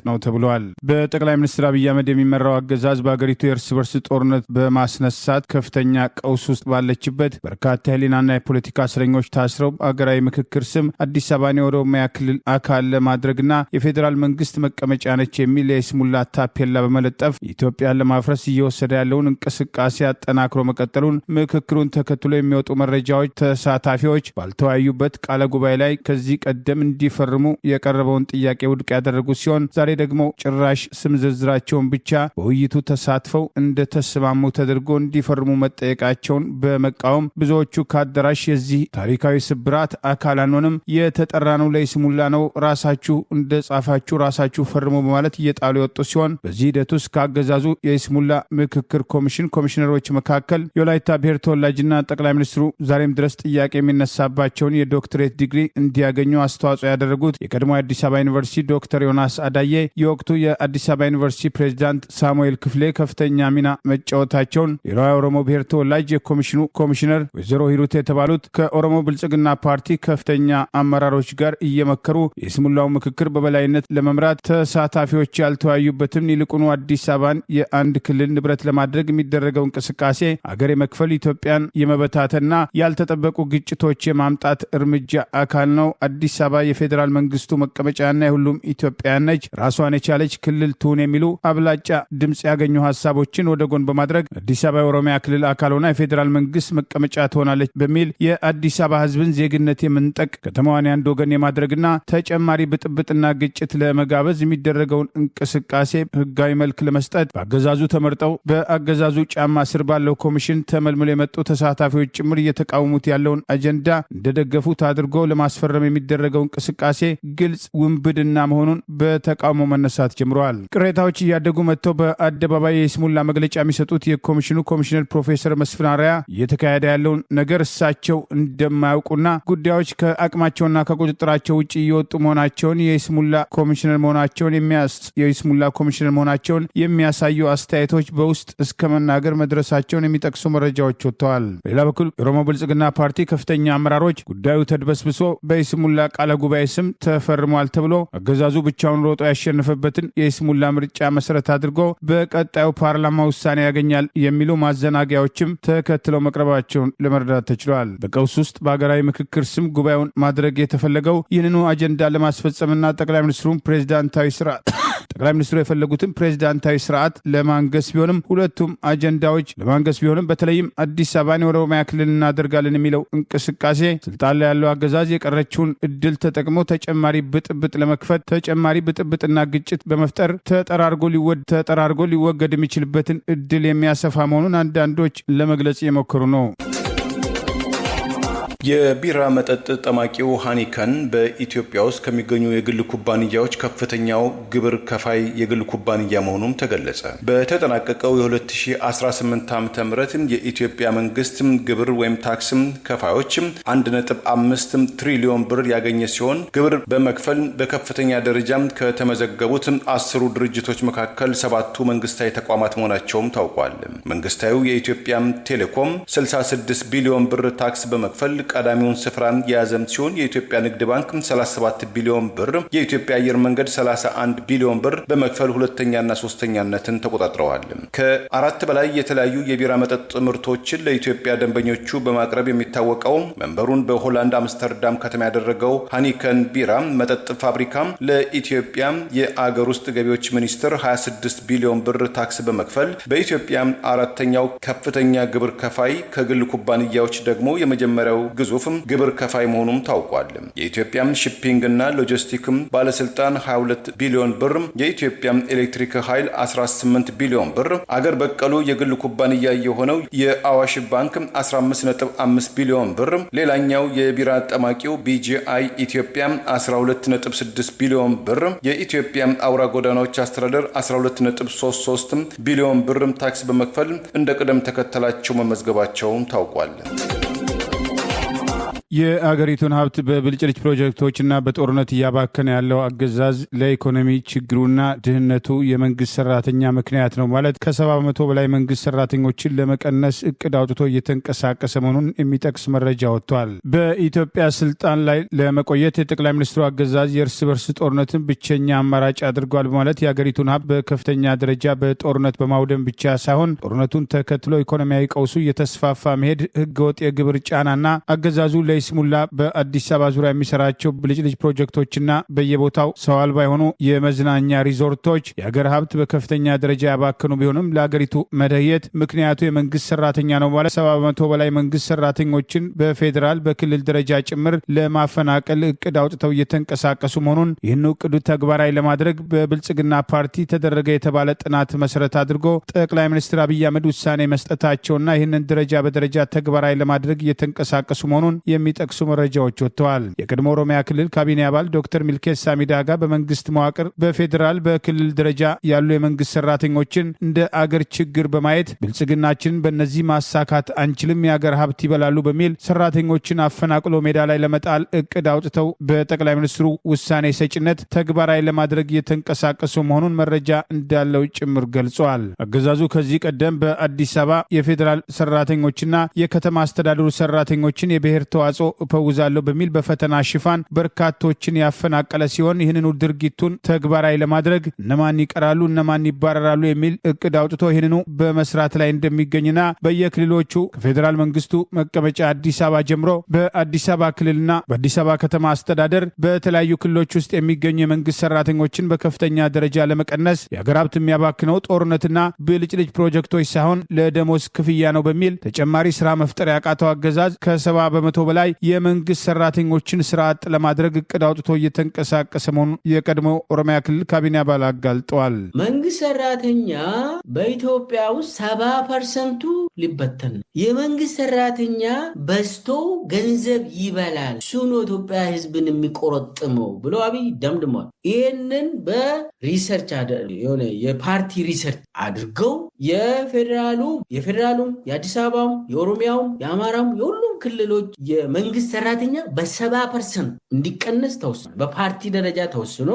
ነው ተብሏል። በጠቅላይ ሚኒስትር አብይ አህመድ የሚመራው አገዛዝ በአገሪቱ የእርስ በርስ ጦርነት በማስነሳት ከፍተኛ ቀውስ ውስጥ ባለችበት በርካታ የህሊናና የፖለቲካ እስረኞች ታስረው አገራዊ ምክክር ስም አዲስ አበባን የኦሮሚያ ክልል አካል ለማድረግና የፌዴራል መንግስት መቀመጫ ነች የሚል የይስሙላ ታፔላ በመለጠፍ ኢትዮጵያን ለማፍረስ እየወሰደ ያለውን እንቅስቃሴ አጠናክሮ መቀጠሉን ምክክሩን ተከትሎ የሚወጡ መረጃዎች ተሳታፊዎች ባልተወያዩበት ቃለ ጉባኤ ላይ ከዚህ ቀደም እንዲፈርሙ የቀረበውን ጥያቄ ውድቅ ያደረጉ ሲሆን ዛሬ ደግሞ ጭራሽ ስም ዝርዝራቸውን ብቻ በውይይቱ ተሳትፈው እንደተስማሙ ተደርጎ እንዲፈርሙ መጠየቃቸውን በመቃወም ብዙዎቹ ከአዳራሽ የዚህ ታሪካዊ ስብራት አካል አንሆንም፣ የተጠራ ነው ለይስሙላ ነው፣ ራሳችሁ እንደ ጻፋችሁ ራሳችሁ ፈርሙ በማለት እየጣሉ የወጡ ሲሆን በዚህ ሂደት ውስጥ ካገዛዙ የይስሙላ ምክክር ኮሚሽን ኮሚሽነሮች መካከል የወላይታ ብሔር ተወላጅና ጠቅላይ ሚኒስትሩ ዛሬም ድረስ ጥያቄ የሚነሳባቸውን የዶክትሬት ዲግሪ እንዲያገኙ አስተዋጽኦ ያደረጉት የቀድሞ የአዲስ አበባ ዩኒቨርሲቲ ዶክተር ዮናስ አዳዬ፣ የወቅቱ የአዲስ አበባ ዩኒቨርሲቲ ፕሬዚዳንት ሳሙኤል ክፍሌ ከፍተኛ ሚና መጫወታቸውን፣ ሌላው የኦሮሞ ብሔር ተወላጅ የኮሚሽኑ ኮሚሽነር ወይዘሮ ሂሩት የተባሉት ከኦሮሞ ብልጽግና ፓርቲ ከፍተኛ አመራሮች ጋር እየመከሩ የይስሙላው ምክክር በበላይነት ለመምራት ተሳታፊዎች ያልተወያዩበትም ይልቁኑ አዲስ አበባን የአንድ ክልል ንብረት ለማድረግ የሚደረገው እንቅስቃሴ አገር የመክፈል ኢትዮጵያን የመበታተና ያልተጠበቁ ግጭቶች የማምጣት እርምጃ አካል ነው። አዲስ አበባ የፌዴራል መንግስቱ መቀመጫና የሁሉም ኢትዮጵያ ኢትዮጵያውያን ነች፣ ራሷን የቻለች ክልል ትሁን የሚሉ አብላጫ ድምፅ ያገኙ ሀሳቦችን ወደ ጎን በማድረግ አዲስ አበባ የኦሮሚያ ክልል አካል ሆና የፌዴራል መንግስት መቀመጫ ትሆናለች በሚል የአዲስ አበባ ህዝብን ዜግነት የመንጠቅ ከተማዋን ያንድ ወገን የማድረግና ተጨማሪ ብጥብጥና ግጭት ለመጋበዝ የሚደረገውን እንቅስቃሴ ህጋዊ መልክ ለመስጠት በአገዛዙ ተመርጠው በአገዛዙ ጫማ ስር ባለው ኮሚሽን ተመልምለው የመጡ ተሳታፊዎች ጭምር እየተቃወሙት ያለውን አጀንዳ እንደደገፉት አድርጎ ለማስፈረም የሚደረገው እንቅስቃሴ ግልጽ ውንብድና መሆኑን በተቃውሞ መነሳት ጀምረዋል። ቅሬታዎች እያደጉ መጥተው በአደባባይ የይስሙላ መግለጫ የሚሰጡት የኮሚሽኑ ኮሚሽነር ፕሮፌሰር መስፍን አርአያ እየተካሄደ ያለውን ነገር እሳቸው እንደማያውቁና ጉዳዮች ከአቅማቸውና ከቁጥጥራቸው ውጭ እየወጡ መሆናቸውን የይስሙላ ኮሚሽነር መሆናቸውን የሚያሳዩ አስተያየቶች በውስጥ እስከ መናገር መድረሳቸውን የሚጠቅሱ መረጃዎች ወጥተዋል። በሌላ በኩል የኦሮሞ ብልጽግና ፓርቲ ከፍተኛ አመራሮች ጉዳዩ ተድበስብሶ በይስሙላ ቃለ ጉባኤ ስም ተፈርሟል ተብሎ አገዛዙ ብቻውን ሮጦ ያሸነፈበትን የይስሙላ ምርጫ መሰረት አድርጎ በቀጣዩ ፓርላማ ውሳኔ ያገኛል የሚሉ ማዘናጊያዎችም ተከትለው መቅረባቸውን ለመረዳት ተችሏል። በቀውስ ውስጥ በሀገራዊ ምክክር ስም ጉባኤውን ማድረግ የተፈለገው ይህንኑ አጀንዳ ለማስፈጸምና ጠቅላይ ሚኒስትሩ የፈለጉትን ፕሬዚዳንታዊ ስርዓት ለማንገስ ቢሆንም ሁለቱም አጀንዳዎች ለማንገስ ቢሆንም በተለይም አዲስ አበባን የኦሮሚያ ክልል እናደርጋለን የሚለው እንቅስቃሴ ስልጣን ላይ ያለው አገዛዝ የቀረችውን እድል ተጠቅሞ ተጨማሪ ብጥብጥ ለመክፈት ተጨማሪ ብጥብጥና ግጭት በመፍጠር ተጠራርጎ ሊወገድ የሚችልበትን እድል የሚያሰፋ መሆኑን አንዳንዶች ለመግለጽ የሞከሩ ነው። የቢራ መጠጥ ጠማቂው ሃኒከን በኢትዮጵያ ውስጥ ከሚገኙ የግል ኩባንያዎች ከፍተኛው ግብር ከፋይ የግል ኩባንያ መሆኑም ተገለጸ። በተጠናቀቀው የ2018 ዓ.ም የኢትዮጵያ መንግስት ግብር ወይም ታክስ ከፋዮች 1.5 ትሪሊዮን ብር ያገኘ ሲሆን ግብር በመክፈል በከፍተኛ ደረጃ ከተመዘገቡት 10 ድርጅቶች መካከል 7ቱ መንግስታዊ ተቋማት መሆናቸውም ታውቋል። መንግስታዊ የኢትዮጵያ ቴሌኮም 66 ቢሊዮን ብር ታክስ በመክፈል ቀዳሚውን ስፍራን የያዘም ሲሆን የኢትዮጵያ ንግድ ባንክ 37 ቢሊዮን ብር፣ የኢትዮጵያ አየር መንገድ 31 ቢሊዮን ብር በመክፈል ሁለተኛና ሶስተኛነትን ተቆጣጥረዋል። ከ4 በላይ የተለያዩ የቢራ መጠጥ ምርቶችን ለኢትዮጵያ ደንበኞቹ በማቅረብ የሚታወቀው መንበሩን በሆላንድ አምስተርዳም ከተማ ያደረገው ሃኒከን ቢራ መጠጥ ፋብሪካ ለኢትዮጵያ የአገር ውስጥ ገቢዎች ሚኒስቴር 26 ቢሊዮን ብር ታክስ በመክፈል በኢትዮጵያ አራተኛው ከፍተኛ ግብር ከፋይ፣ ከግል ኩባንያዎች ደግሞ የመጀመሪያው ግዙፍም ግብር ከፋይ መሆኑም ታውቋል። የኢትዮጵያ ሺፒንግ እና ሎጂስቲክ ባለስልጣን 22 ቢሊዮን ብር፣ የኢትዮጵያ ኤሌክትሪክ ኃይል 18 ቢሊዮን ብር፣ አገር በቀሉ የግል ኩባንያ የሆነው የአዋሽ ባንክ 15.5 ቢሊዮን ብር፣ ሌላኛው የቢራ ጠማቂው BGI ኢትዮጵያ 12.6 ቢሊዮን ብር፣ የኢትዮጵያ አውራ ጎዳናዎች አስተዳደር 12.33 ቢሊዮን ብር ታክስ በመክፈል እንደ ቅደም ተከተላቸው መመዝገባቸውም ታውቋል። የአገሪቱን ሀብት በብልጭልጭ ፕሮጀክቶችና በጦርነት እያባከነ ያለው አገዛዝ ለኢኮኖሚ ችግሩና ድህነቱ የመንግስት ሰራተኛ ምክንያት ነው ማለት ከ70% በላይ መንግስት ሰራተኞችን ለመቀነስ እቅድ አውጥቶ እየተንቀሳቀሰ መሆኑን የሚጠቅስ መረጃ ወጥቷል። በኢትዮጵያ ስልጣን ላይ ለመቆየት የጠቅላይ ሚኒስትሩ አገዛዝ የእርስ በርስ ጦርነትን ብቸኛ አማራጭ አድርጓል በማለት የአገሪቱን ሀብት በከፍተኛ ደረጃ በጦርነት በማውደም ብቻ ሳይሆን ጦርነቱን ተከትሎ ኢኮኖሚያዊ ቀውሱ እየተስፋፋ መሄድ፣ ህገወጥ የግብር ጫናና አገዛዙ ይስሙላ በአዲስ አበባ ዙሪያ የሚሰራቸው ብልጭልጭ ፕሮጀክቶችና በየቦታው ሰው አልባ የሆኑ የመዝናኛ ሪዞርቶች የሀገር ሀብት በከፍተኛ ደረጃ ያባከኑ ቢሆንም ለሀገሪቱ መደየት ምክንያቱ የመንግስት ሰራተኛ ነው ማለት 70% በላይ መንግስት ሰራተኞችን በፌዴራል በክልል ደረጃ ጭምር ለማፈናቀል እቅድ አውጥተው እየተንቀሳቀሱ መሆኑን ይህን እቅዱ ተግባራዊ ለማድረግ በብልጽግና ፓርቲ ተደረገ የተባለ ጥናት መሰረት አድርጎ ጠቅላይ ሚኒስትር አብይ አህመድ ውሳኔ መስጠታቸውና ይህንን ደረጃ በደረጃ ተግባራዊ ለማድረግ እየተንቀሳቀሱ መሆኑን የሚጠቅሱ መረጃዎች ወጥተዋል። የቀድሞ ኦሮሚያ ክልል ካቢኔ አባል ዶክተር ሚልኬሳ ሚዳጋ በመንግስት መዋቅር በፌዴራል በክልል ደረጃ ያሉ የመንግስት ሰራተኞችን እንደ አገር ችግር በማየት ብልጽግናችንን በእነዚህ ማሳካት አንችልም፣ የአገር ሀብት ይበላሉ በሚል ሰራተኞችን አፈናቅሎ ሜዳ ላይ ለመጣል እቅድ አውጥተው በጠቅላይ ሚኒስትሩ ውሳኔ ሰጭነት ተግባራዊ ለማድረግ እየተንቀሳቀሱ መሆኑን መረጃ እንዳለው ጭምር ገልጸዋል። አገዛዙ ከዚህ ቀደም በአዲስ አበባ የፌዴራል ሰራተኞችና የከተማ አስተዳደሩ ሰራተኞችን የብሔር ተዋጽኦ አስተዋጽኦ እፈውዛለሁ በሚል በፈተና ሽፋን በርካቶችን ያፈናቀለ ሲሆን ይህንኑ ድርጊቱን ተግባራዊ ለማድረግ እነማን ይቀራሉ እነማን ይባረራሉ የሚል እቅድ አውጥቶ ይህንኑ በመስራት ላይ እንደሚገኝና በየክልሎቹ ከፌዴራል መንግስቱ መቀመጫ አዲስ አበባ ጀምሮ በአዲስ አበባ ክልልና በአዲስ አበባ ከተማ አስተዳደር በተለያዩ ክልሎች ውስጥ የሚገኙ የመንግስት ሰራተኞችን በከፍተኛ ደረጃ ለመቀነስ የሀገር ሀብት የሚያባክነው ጦርነትና ብልጭልጭ ፕሮጀክቶች ሳይሆን ለደሞዝ ክፍያ ነው በሚል ተጨማሪ ስራ መፍጠር ያቃተው አገዛዝ ከ70 በመቶ በላይ የመንግስት ሰራተኞችን ስራ አጥ ለማድረግ እቅድ አውጥቶ እየተንቀሳቀሰ መሆኑን የቀድሞ ኦሮሚያ ክልል ካቢኔ አባል አጋልጠዋል። መንግስት ሰራተኛ በኢትዮጵያ ውስጥ 70% ሊበተን ነው። የመንግስት ሰራተኛ በዝቶ ገንዘብ ይበላል፣ እሱ ነው ኢትዮጵያ ህዝብን የሚቆረጥመው ብሎ አብይ ደምድሟል። ይህንን በሪሰርች የሆነ የፓርቲ ሪሰርች አድርገው የፌዴራሉም የአዲስ አበባም የኦሮሚያውም የአማራም የሁሉም ክልሎች የመንግስት ሰራተኛ በ70% እንዲቀነስ ተወስኗል። በፓርቲ ደረጃ ተወስኖ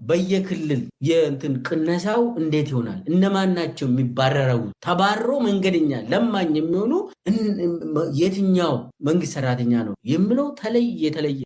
በየክልል የእንትን ቅነሳው እንዴት ይሆናል? እነማን ናቸው የሚባረረው? ተባሮ መንገደኛ ለማኝ የሚሆኑ የትኛው መንግስት ሰራተኛ ነው የሚለው የተለየ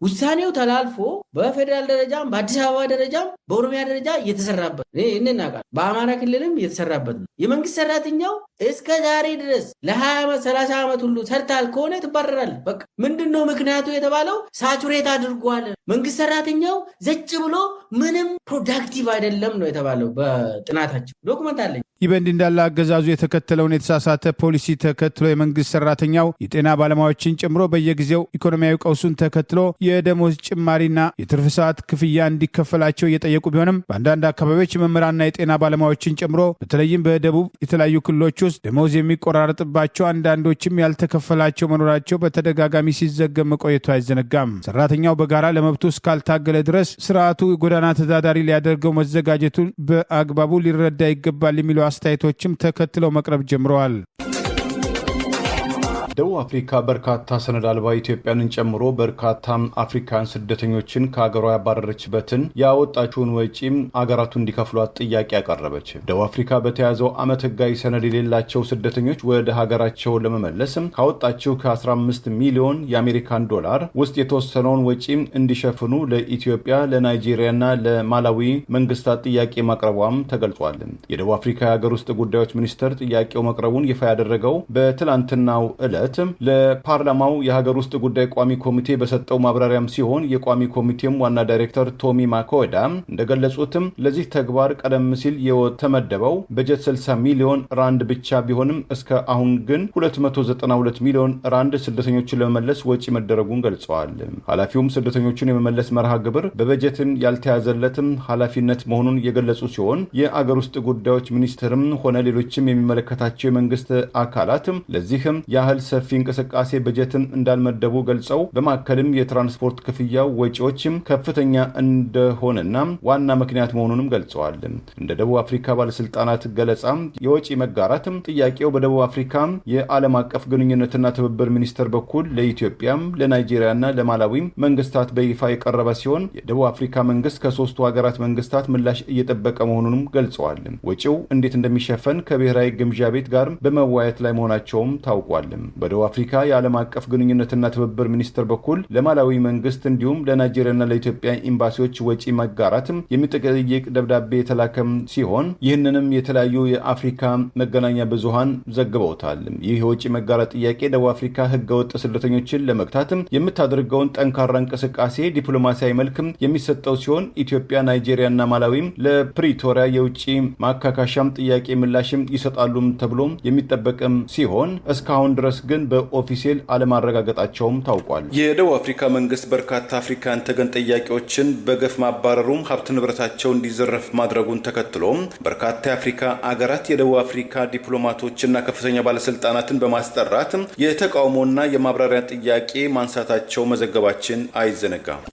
ውሳኔው ተላልፎ በፌዴራል ደረጃም በአዲስ አበባ ደረጃም በኦሮሚያ ደረጃ እየተሰራበት እናውቃለን። በአማራ ክልልም እየተሰራበት ነው። የመንግስት ሰራተኛው እስከ ዛሬ ድረስ ለ20 ዓመት 30 ዓመት ሁሉ ሰርታል ከሆነ ትባረራል። በቃ ምንድነው ምክንያቱ የተባለው? ሳቹሬት አድርጓል። መንግስት ሰራተኛው ዘጭ ብሎ ምንም ፕሮዳክቲቭ አይደለም ነው የተባለው። በጥናታቸው ዶክመንት አለኝ። ይህ በእንዲህ እንዳለ አገዛዙ የተከተለውን የተሳሳተ ፖሊሲ ተከትሎ የመንግስት ሰራተኛው የጤና ባለሙያዎችን ጨምሮ በየጊዜው ኢኮኖሚያዊ ቀውሱን ተከትሎ የደሞዝ ጭማሪና የትርፍ ሰዓት ክፍያ እንዲከፈላቸው እየጠየቁ ቢሆንም በአንዳንድ አካባቢዎች መምህራንና የጤና ባለሙያዎችን ጨምሮ በተለይም በደቡብ የተለያዩ ክልሎች ውስጥ ደሞዝ የሚቆራረጥባቸው አንዳንዶችም ያልተከፈላቸው መኖራቸው በተደጋጋሚ ሲዘገብ መቆየቱ አይዘነጋም። ሰራተኛው በጋራ ለመብቱ እስካልታገለ ድረስ ስርዓቱ ጎዳና ተዳዳሪ ሊያደርገው መዘጋጀቱን በአግባቡ ሊረዳ ይገባል የሚሉ አስተያየቶችም ተከትለው መቅረብ ጀምረዋል። ደቡብ አፍሪካ በርካታ ሰነድ አልባ ኢትዮጵያንን ጨምሮ በርካታ አፍሪካን ስደተኞችን ከሀገሯ ያባረረችበትን ያወጣችውን ወጪም አገራቱ እንዲከፍሏት ጥያቄ ያቀረበች። ደቡብ አፍሪካ በተያዘው ዓመት ህጋዊ ሰነድ የሌላቸው ስደተኞች ወደ ሀገራቸው ለመመለስ ካወጣችው ከ15 ሚሊዮን የአሜሪካን ዶላር ውስጥ የተወሰነውን ወጪም እንዲሸፍኑ ለኢትዮጵያ፣ ለናይጄሪያና ለማላዊ መንግስታት ጥያቄ ማቅረቧም ተገልጿል። የደቡብ አፍሪካ የሀገር ውስጥ ጉዳዮች ሚኒስቴር ጥያቄው መቅረቡን ይፋ ያደረገው በትላንትናው ዕለት ለፓርላማው የሀገር ውስጥ ጉዳይ ቋሚ ኮሚቴ በሰጠው ማብራሪያም ሲሆን የቋሚ ኮሚቴም ዋና ዳይሬክተር ቶሚ ማኮዳ እንደገለጹትም ለዚህ ተግባር ቀደም ሲል የተመደበው በጀት 60 ሚሊዮን ራንድ ብቻ ቢሆንም እስከ አሁን ግን 292 ሚሊዮን ራንድ ስደተኞችን ለመመለስ ወጪ መደረጉን ገልጸዋል። ኃላፊውም ስደተኞችን የመመለስ መርሃ ግብር በበጀትም ያልተያዘለትም ኃላፊነት መሆኑን የገለጹ ሲሆን የአገር ውስጥ ጉዳዮች ሚኒስትርም ሆነ ሌሎችም የሚመለከታቸው የመንግስት አካላትም ለዚህም ያህል ሰፊ እንቅስቃሴ በጀትን እንዳልመደቡ ገልጸው በማከልም የትራንስፖርት ክፍያው ወጪዎችም ከፍተኛ እንደሆነና ዋና ምክንያት መሆኑንም ገልጸዋል። እንደ ደቡብ አፍሪካ ባለስልጣናት ገለጻ የወጪ መጋራትም ጥያቄው በደቡብ አፍሪካ የዓለም አቀፍ ግንኙነትና ትብብር ሚኒስቴር በኩል ለኢትዮጵያም፣ ለናይጄሪያና ለማላዊ መንግስታት በይፋ የቀረበ ሲሆን የደቡብ አፍሪካ መንግስት ከሶስቱ ሀገራት መንግስታት ምላሽ እየጠበቀ መሆኑንም ገልጸዋል። ወጪው እንዴት እንደሚሸፈን ከብሔራዊ ግምጃ ቤት ጋር በመወያየት ላይ መሆናቸውም ታውቋል። በደቡብ አፍሪካ የዓለም አቀፍ ግንኙነትና ትብብር ሚኒስቴር በኩል ለማላዊ መንግስት እንዲሁም ለናይጄሪያና ለኢትዮጵያ ኤምባሲዎች ወጪ መጋራትም የሚጠይቅ ደብዳቤ የተላከም ሲሆን ይህንንም የተለያዩ የአፍሪካ መገናኛ ብዙሃን ዘግበውታል። ይህ የወጪ መጋራት ጥያቄ ደቡብ አፍሪካ ህገወጥ ስደተኞችን ለመግታትም የምታደርገውን ጠንካራ እንቅስቃሴ ዲፕሎማሲያዊ መልክም የሚሰጠው ሲሆን ኢትዮጵያ፣ ናይጄሪያና ማላዊም ለፕሪቶሪያ የውጭ ማካካሻም ጥያቄ ምላሽም ይሰጣሉም ተብሎም የሚጠበቅም ሲሆን እስካሁን ድረስ ግን በኦፊሴል አለማረጋገጣቸውም ታውቋል። የደቡብ አፍሪካ መንግስት በርካታ አፍሪካን ተገን ጠያቂዎችን በገፍ ማባረሩም ሀብት ንብረታቸው እንዲዘረፍ ማድረጉን ተከትሎም በርካታ የአፍሪካ አገራት የደቡብ አፍሪካ ዲፕሎማቶችና ከፍተኛ ባለስልጣናትን በማስጠራት የተቃውሞና የማብራሪያ ጥያቄ ማንሳታቸው መዘገባችን አይዘነጋም።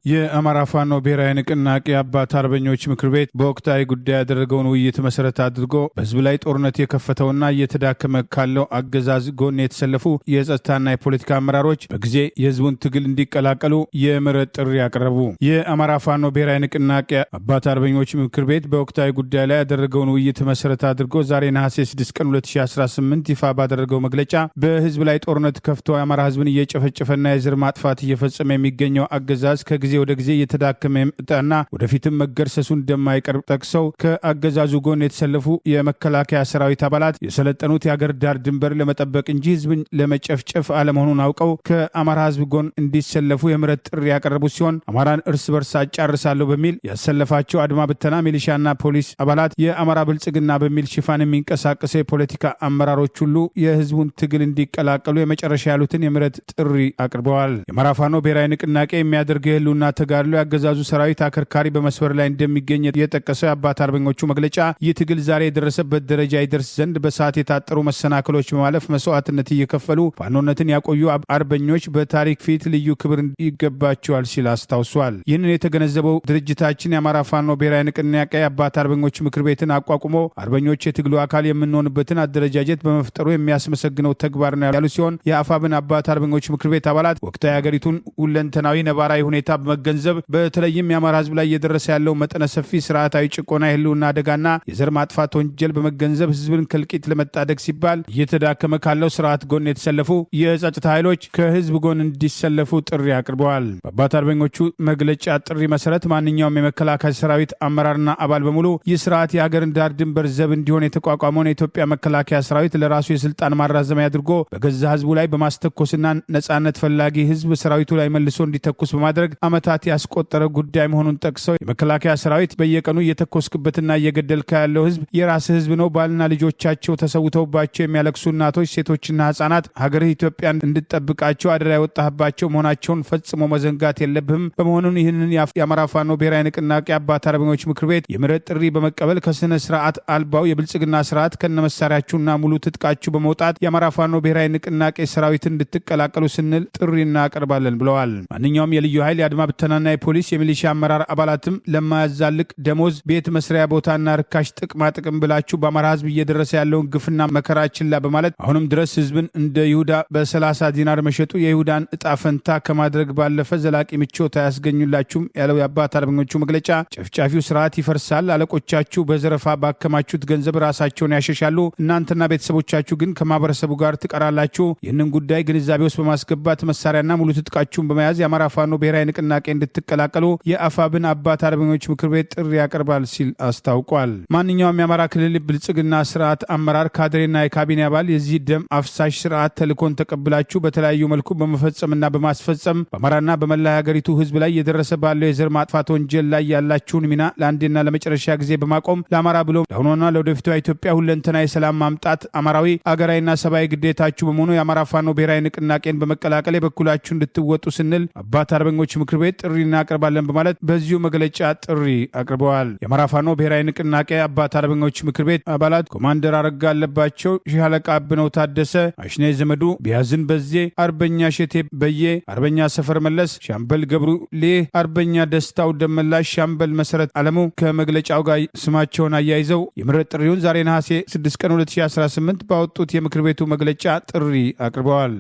የአማራ ፋኖ ብሔራዊ ንቅናቄ አባት አርበኞች ምክር ቤት በወቅታዊ ጉዳይ ያደረገውን ውይይት መሰረት አድርጎ በህዝብ ላይ ጦርነት የከፈተውና እየተዳከመ ካለው አገዛዝ ጎን የተሰለፉ የጸጥታና የፖለቲካ አመራሮች በጊዜ የህዝቡን ትግል እንዲቀላቀሉ የምህረት ጥሪ ያቀረቡ። የአማራ ፋኖ ብሔራዊ ንቅናቄ አባት አርበኞች ምክር ቤት በወቅታዊ ጉዳይ ላይ ያደረገውን ውይይት መሰረት አድርጎ ዛሬ ነሐሴ 6 ቀን 2018 ይፋ ባደረገው መግለጫ በህዝብ ላይ ጦርነት ከፍቶ የአማራ ህዝብን እየጨፈጨፈና የዘር ማጥፋት እየፈጸመ የሚገኘው አገዛዝ ከጊዜ ወደ ጊዜ እየተዳከመ የመጣና ወደፊትም መገርሰሱ እንደማይቀርብ ጠቅሰው ከአገዛዙ ጎን የተሰለፉ የመከላከያ ሰራዊት አባላት የሰለጠኑት የአገር ዳር ድንበር ለመጠበቅ እንጂ ህዝብን ለመጨፍጨፍ አለመሆኑን አውቀው ከአማራ ህዝብ ጎን እንዲሰለፉ የምህረት ጥሪ ያቀረቡ ሲሆን አማራን እርስ በርስ አጫርሳለሁ በሚል ያሰለፋቸው አድማ ብተና ሚሊሻና ፖሊስ አባላት የአማራ ብልጽግና በሚል ሽፋን የሚንቀሳቀሱ የፖለቲካ አመራሮች ሁሉ የህዝቡን ትግል እንዲቀላቀሉ የመጨረሻ ያሉትን የምህረት ጥሪ አቅርበዋል። የአማራ ፋኖ ብሔራዊ ንቅናቄ የሚያደርገው የህልውና ተጋድሎ ያገዛዙ ሰራዊት አከርካሪ በመስበር ላይ እንደሚገኝ የጠቀሰው የአባት አርበኞቹ መግለጫ ይህ ትግል ዛሬ የደረሰበት ደረጃ ይደርስ ዘንድ በሰዓት የታጠሩ መሰናክሎች በማለፍ መስዋዕትነት እየከፈሉ ፋኖነትን ያቆዩ አርበኞች በታሪክ ፊት ልዩ ክብር ይገባቸዋል ሲል አስታውሷል። ይህንን የተገነዘበው ድርጅታችን የአማራ ፋኖ ብሔራዊ ንቅናቄ የአባት አርበኞች ምክር ቤትን አቋቁሞ አርበኞች የትግሉ አካል የምንሆንበትን አደረጃጀት በመፍጠሩ የሚያስመሰግነው ተግባር ነው ያሉ ሲሆን የአፋብን አባት አርበኞች ምክር ቤት አባላት ወቅታዊ ሀገሪቱን ሁለንተናዊ ነባራዊ ሁኔታ በመገንዘብ በተለይም የአማራ ህዝብ ላይ እየደረሰ ያለው መጠነ ሰፊ ስርዓታዊ ጭቆና፣ የህልውና አደጋና የዘር ማጥፋት ወንጀል በመገንዘብ ህዝብን ከልቂት ለመታደግ ሲባል እየተዳከመ ካለው ስርዓት ጎን የተሰለፉ የጸጥታ ኃይሎች ከህዝብ ጎን እንዲሰለፉ ጥሪ አቅርበዋል። በአባት አርበኞቹ መግለጫ ጥሪ መሰረት ማንኛውም የመከላከያ ሰራዊት አመራርና አባል በሙሉ ይህ ስርዓት የሀገርን ዳር ድንበር ዘብ እንዲሆን የተቋቋመውን የኢትዮጵያ መከላከያ ሰራዊት ለራሱ የስልጣን ማራዘሚያ አድርጎ በገዛ ህዝቡ ላይ በማስተኮስና ነጻነት ፈላጊ ህዝብ ሰራዊቱ ላይ መልሶ እንዲተኩስ በማድረግ ዓመታት ያስቆጠረ ጉዳይ መሆኑን ጠቅሰው የመከላከያ ሰራዊት በየቀኑ እየተኮስክበትና እየገደልከ ያለው ህዝብ የራስ ህዝብ ነው። ባልና ልጆቻቸው ተሰውተውባቸው የሚያለቅሱ እናቶች፣ ሴቶችና ህጻናት ሀገርህ ኢትዮጵያን እንድትጠብቃቸው አደራ ያወጣህባቸው መሆናቸውን ፈጽሞ መዘንጋት የለብህም። በመሆኑን ይህንን የአማራ ፋኖ ብሔራዊ ንቅናቄ አባት አርበኞች ምክር ቤት የምህረት ጥሪ በመቀበል ከስነ ስርዓት አልባው የብልጽግና ስርዓት ከነመሳሪያችሁና ሙሉ ትጥቃችሁ በመውጣት የአማራ ፋኖ ብሔራዊ ንቅናቄ ሰራዊትን እንድትቀላቀሉ ስንል ጥሪ እናቀርባለን ብለዋል። ማንኛውም የልዩ ኃይል የአድማ ብተናና የፖሊስ የሚሊሻ አመራር አባላትም ለማያዛልቅ ደሞዝ፣ ቤት መስሪያ ቦታና ርካሽ ጥቅማ ጥቅም ብላችሁ በአማራ ህዝብ እየደረሰ ያለውን ግፍና መከራ ችላ በማለት አሁንም ድረስ ህዝብን እንደ ይሁዳ በ30 ዲናር መሸጡ የይሁዳን እጣ ፈንታ ከማድረግ ባለፈ ዘላቂ ምቾት አያስገኙላችሁም ያለው የአባት አርበኞቹ መግለጫ ጨፍጫፊው ስርዓት ይፈርሳል፣ አለቆቻችሁ በዘረፋ ባከማችሁት ገንዘብ ራሳቸውን ያሸሻሉ፣ እናንተና ቤተሰቦቻችሁ ግን ከማህበረሰቡ ጋር ትቀራላችሁ። ይህንን ጉዳይ ግንዛቤ ውስጥ በማስገባት መሳሪያና ሙሉ ትጥቃችሁን በመያዝ የአማራ ፋኖ ብሔራዊ ንቅናቄ እንድትቀላቀሉ የአፋብን አባት አርበኞች ምክር ቤት ጥሪ ያቀርባል ሲል አስታውቋል። ማንኛውም የአማራ ክልል ብልጽግና ስርዓት አመራር ካድሬና የካቢኔ አባል የዚህ ደም አፍሳሽ ስርዓት ተልእኮን ተቀብላችሁ በተለያዩ መልኩ በመፈጸምና በማስፈጸም በአማራና በመላ ሀገሪቱ ህዝብ ላይ የደረሰ ባለው የዘር ማጥፋት ወንጀል ላይ ያላችሁን ሚና ለአንዴና ለመጨረሻ ጊዜ በማቆም ለአማራ ብሎ ለአሁኗና ለወደፊቷ ኢትዮጵያ ሁለንተና የሰላም ማምጣት አማራዊ አገራዊና ሰብአዊ ግዴታችሁ በመሆኑ የአማራ ፋኖ ብሔራዊ ንቅናቄን በመቀላቀል የበኩላችሁ እንድትወጡ ስንል አባት አርበኞች ምክር ቤት ጥሪ እናቀርባለን በማለት በዚሁ መግለጫ ጥሪ አቅርበዋል። የአማራ ፋኖ ብሔራዊ ንቅናቄ አባት አርበኞች ምክር ቤት አባላት ኮማንደር አረጋ አለባቸው፣ ሺህ አለቃ አብነው ታደሰ፣ አሽኔ ዘመዱ፣ ቢያዝን በዜ፣ አርበኛ ሼቴ በየ፣ አርበኛ ሰፈር መለስ፣ ሻምበል ገብሩ ሌህ፣ አርበኛ ደስታው ደመላሽ፣ ሻምበል መሰረት አለሙ ከመግለጫው ጋር ስማቸውን አያይዘው የምህረት ጥሪውን ዛሬ ነሐሴ 6 ቀን 2018 ባወጡት የምክር ቤቱ መግለጫ ጥሪ አቅርበዋል።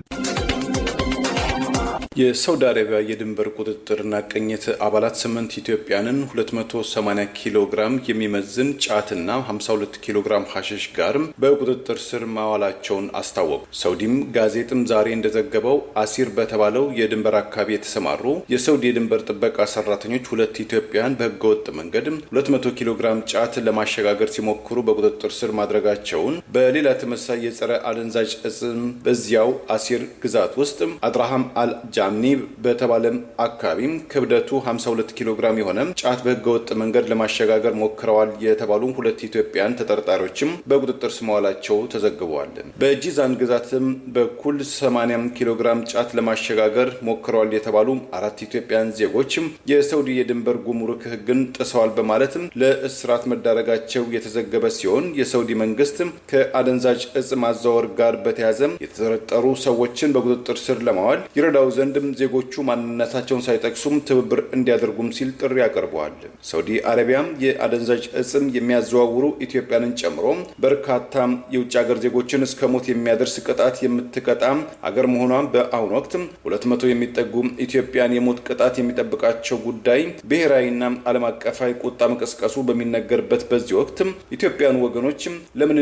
የሳውዲ አረቢያ የድንበር ቁጥጥርና ቅኝት አባላት 8 ኢትዮጵያንን 280 ኪሎ ግራም የሚመዝን ጫትና 52 ኪሎ ግራም ሐሽሽ ጋርም በቁጥጥር ስር ማዋላቸውን አስታወቁ። ሳውዲም ጋዜጥም ዛሬ እንደዘገበው አሲር በተባለው የድንበር አካባቢ የተሰማሩ የሳውዲ የድንበር ጥበቃ ሰራተኞች 2 ኢትዮጵያን በህገወጥ መንገድ 200 ኪሎ ግራም ጫት ለማሸጋገር ሲሞክሩ በቁጥጥር ስር ማድረጋቸውን፣ በሌላ ተመሳሳይ የጸረ አደንዛዥ እጽም በዚያው አሲር ግዛት ውስጥ አድራሃም አልጃ ኒ በተባለም አካባቢም ክብደቱ 52 ኪሎ ግራም የሆነ ጫት በህገወጥ መንገድ ለማሸጋገር ሞክረዋል የተባሉ 2 ኢትዮጵያን ተጠርጣሪዎችም በቁጥጥር ስር መዋላቸው ተዘግበዋል። በጂዛን ግዛትም በኩል 80 ኪሎ ግራም ጫት ለማሸጋገር ሞክረዋል የተባሉ 4 ኢትዮጵያን ዜጎችም የሳውዲ የድንበር ጉምሩክ ህግን ጥሰዋል በማለትም ለእስራት መዳረጋቸው የተዘገበ ሲሆን የሳውዲ መንግስት ከአደንዛዥ እጽ ማዛወር ጋር በተያያዘ የተጠረጠሩ ሰዎችን በቁጥጥር ስር ለማዋል ይረዳው ዘንድ ዘንድ ዜጎቹ ማንነታቸውን ሳይጠቅሱም ትብብር እንዲያደርጉም ሲል ጥሪ አቅርበዋል። ሳውዲ አረቢያ የአደንዛዥ እጽም የሚያዘዋውሩ ኢትዮጵያንን ጨምሮ በርካታ የውጭ ሀገር ዜጎችን እስከ ሞት የሚያደርስ ቅጣት የምትቀጣ ሀገር መሆኗን በአሁኑ ወቅት 200 የሚጠጉ ኢትዮጵያን የሞት ቅጣት የሚጠብቃቸው ጉዳይ ብሔራዊና ዓለም አቀፋዊ ቁጣ መቀስቀሱ በሚነገርበት በዚህ ወቅት ኢትዮጵያን ወገኖች ለምን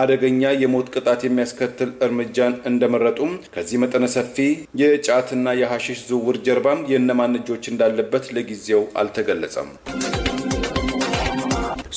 አደገኛ የሞት ቅጣት የሚያስከትል እርምጃን እንደመረጡ ከዚህ መጠነ ሰፊ የጫትና የሐሺሽ ዝውውር ጀርባ የእነማን እጆች እንዳለበት ለጊዜው አልተገለጸም።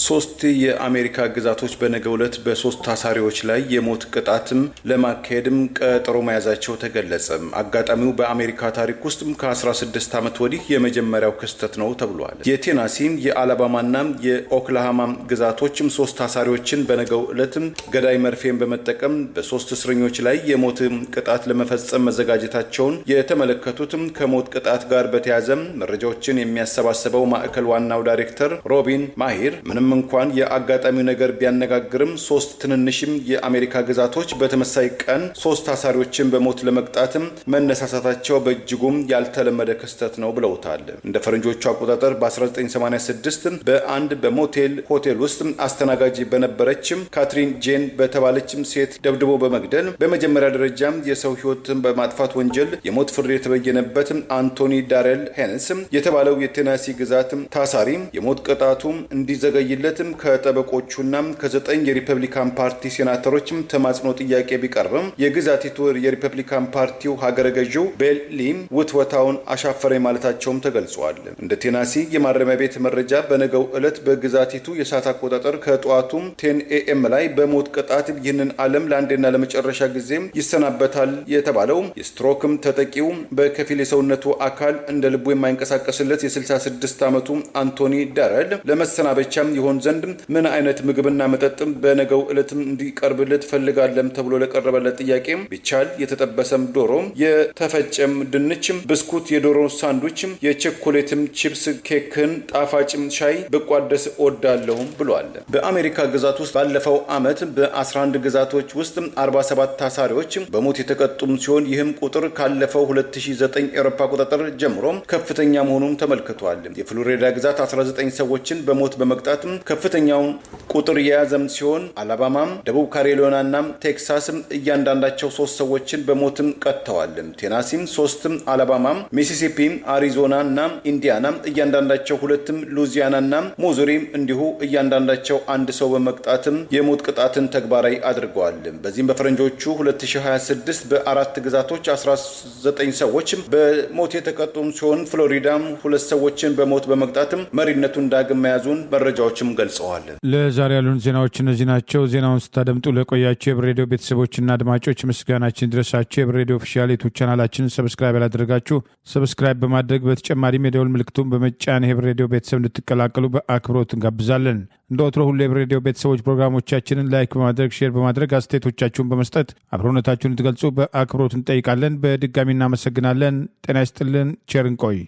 3 የአሜሪካ ግዛቶች በነገው ዕለት በ3 ታሳሪዎች ላይ የሞት ቅጣትም ለማካሄድም ቀጠሮ መያዛቸው ተገለጸ። አጋጣሚው በአሜሪካ ታሪክ ውስጥ ከ16 ዓመት ወዲህ የመጀመሪያው ክስተት ነው ተብሏል። የቴናሲ፣ የአላባማና የኦክላሃማ ግዛቶችም 3 ታሳሪዎችን በነገው ዕለት ገዳይ መርፌን በመጠቀም በ3 እስረኞች ላይ የሞት ቅጣት ለመፈጸም መዘጋጀታቸውን የተመለከቱትም ከሞት ቅጣት ጋር በተያያዘ መረጃዎችን የሚያሰባስበው ማዕከል ዋናው ዳይሬክተር ሮቢን ማሂር ምንም እንኳን የአጋጣሚው ነገር ቢያነጋግርም 3 ትንንሽም የአሜሪካ ግዛቶች በተመሳሳይ ቀን 3 ታሳሪዎችን በሞት ለመቅጣትም መነሳሳታቸው በእጅጉም ያልተለመደ ክስተት ነው ብለውታል። እንደ ፈረንጆቹ አቆጣጠር በ1986 በአንድ በሞቴል ሆቴል ውስጥ አስተናጋጅ በነበረችም ካትሪን ጄን በተባለችም ሴት ደብድቦ በመግደል በመጀመሪያ ደረጃ የሰው ሕይወትን በማጥፋት ወንጀል የሞት ፍርድ የተበየነበት አንቶኒ ዳሬል ሄንስ የተባለው የቴናሲ ግዛት ታሳሪ የሞት ቅጣቱ እንዲዘገይለትም ከጠበቆቹና ከ9 የሪፐብሊካን ፓርቲ ሴናተሮችም ተማጽኖ ጥያቄ ቢቀርብም የግዛቲቱ የሪፐብሊካን ፓርቲው ሀገረ ገዢው ቤል ሊም ውትወታውን አሻፈረኝ ማለታቸውም ተገልጿል። እንደ ቴናሲ የማረሚያ ቤት መረጃ በነገው ዕለት በግዛቲቱ የሰዓት አቆጣጠር ከጠዋቱ 10 AM ላይ በሞት ቅጣት ይህንን ዓለም ለአንዴና ለመጨረሻ ጊዜ ይሰናበታል የተባለው የስትሮክም ተጠቂው በከፊል የሰውነቱ አካል እንደ ልቡ የማይንቀሳቀስለት የ66 ዓመቱ አንቶኒ ዳረል ለመሰናበቻም ይሆን ዘንድ ምን አይነት ምግብና መጠጥ በነገው ዕለትም እንዲቀርብለት ፈልጋለም ተብሎ ለቀረበለት ጥያቄ ቢቻል የተጠበሰም ዶሮ፣ የተፈጨም ድንችም፣ ብስኩት፣ የዶሮ ሳንዱችም፣ የቸኮሌትም ቺፕስ፣ ኬክን፣ ጣፋጭም ሻይ ብቋደስ እወዳለሁም ብሏል። በአሜሪካ ግዛት ውስጥ ባለፈው ዓመት በ11 ግዛቶች ውስጥ 47 ታሳሪዎች በሞት የተቀጡም ሲሆን ይህም ቁጥር ካለፈው 2009 አውሮፓ አቆጣጠር ጀምሮ ከፍተኛ መሆኑን ተመልክቷል። የፍሎሪዳ ግዛት 19 ሰዎችን በሞት በመቅጣት ከፍተኛውን ቁጥር የያዘም ሲሆን አላባማም፣ ደቡብ ካሮላይናና ቴክሳስም እያንዳንዳቸው 3 ሰዎችን በሞትም ቀጥተዋል። ቴናሲም 3፣ አላባማም፣ ሚሲሲፒ፣ አሪዞና እና ኢንዲያና እያንዳንዳቸው 2፣ ሉዚያናና ሙዙሪ እንዲሁ እያንዳንዳቸው 1 ሰው በመቅጣትም የሞት ቅጣትን ተግባራዊ አድርገዋል። በዚህም በፈረንጆቹ 2026 በ4 ግዛቶች 19 ሰዎች በሞት የተቀጡም ሲሆን ፍሎሪዳም 2 ሰዎችን በሞት በመቅጣትም መሪነቱን ዳግም መያዙን መረጃዎችም ገልጸዋል። ለዛሬ ያሉን ዜናዎች እነዚህ ናቸው። ዜናውን ስታደምጡ ለቆያቸው የህብር ሬዲዮ ቤተሰቦችና አድማጮች ምስጋናችን ድረሳቸው። የህብር ሬዲዮ ኦፊሻል ዩቲዩብ ቻናላችንን ሰብስክራይብ ያላደረጋችሁ ሰብስክራይብ በማድረግ በተጨማሪም የደወል ምልክቱን በመጫን የህብር ሬዲዮ ቤተሰብ እንድትቀላቀሉ በአክብሮት እንጋብዛለን። እንደ ወትሮ ሁሉ የህብር ሬዲዮ ቤተሰቦች ፕሮግራሞቻችንን ላይክ በማድረግ ሼር በማድረግ አስተያየቶቻችሁን በመስጠት አብሮነታችሁን እንድትገልጹ በአክብሮት እንጠይቃለን። በድጋሚ እናመሰግናለን። ጤና ይስጥልን። ቸር እንቆይ።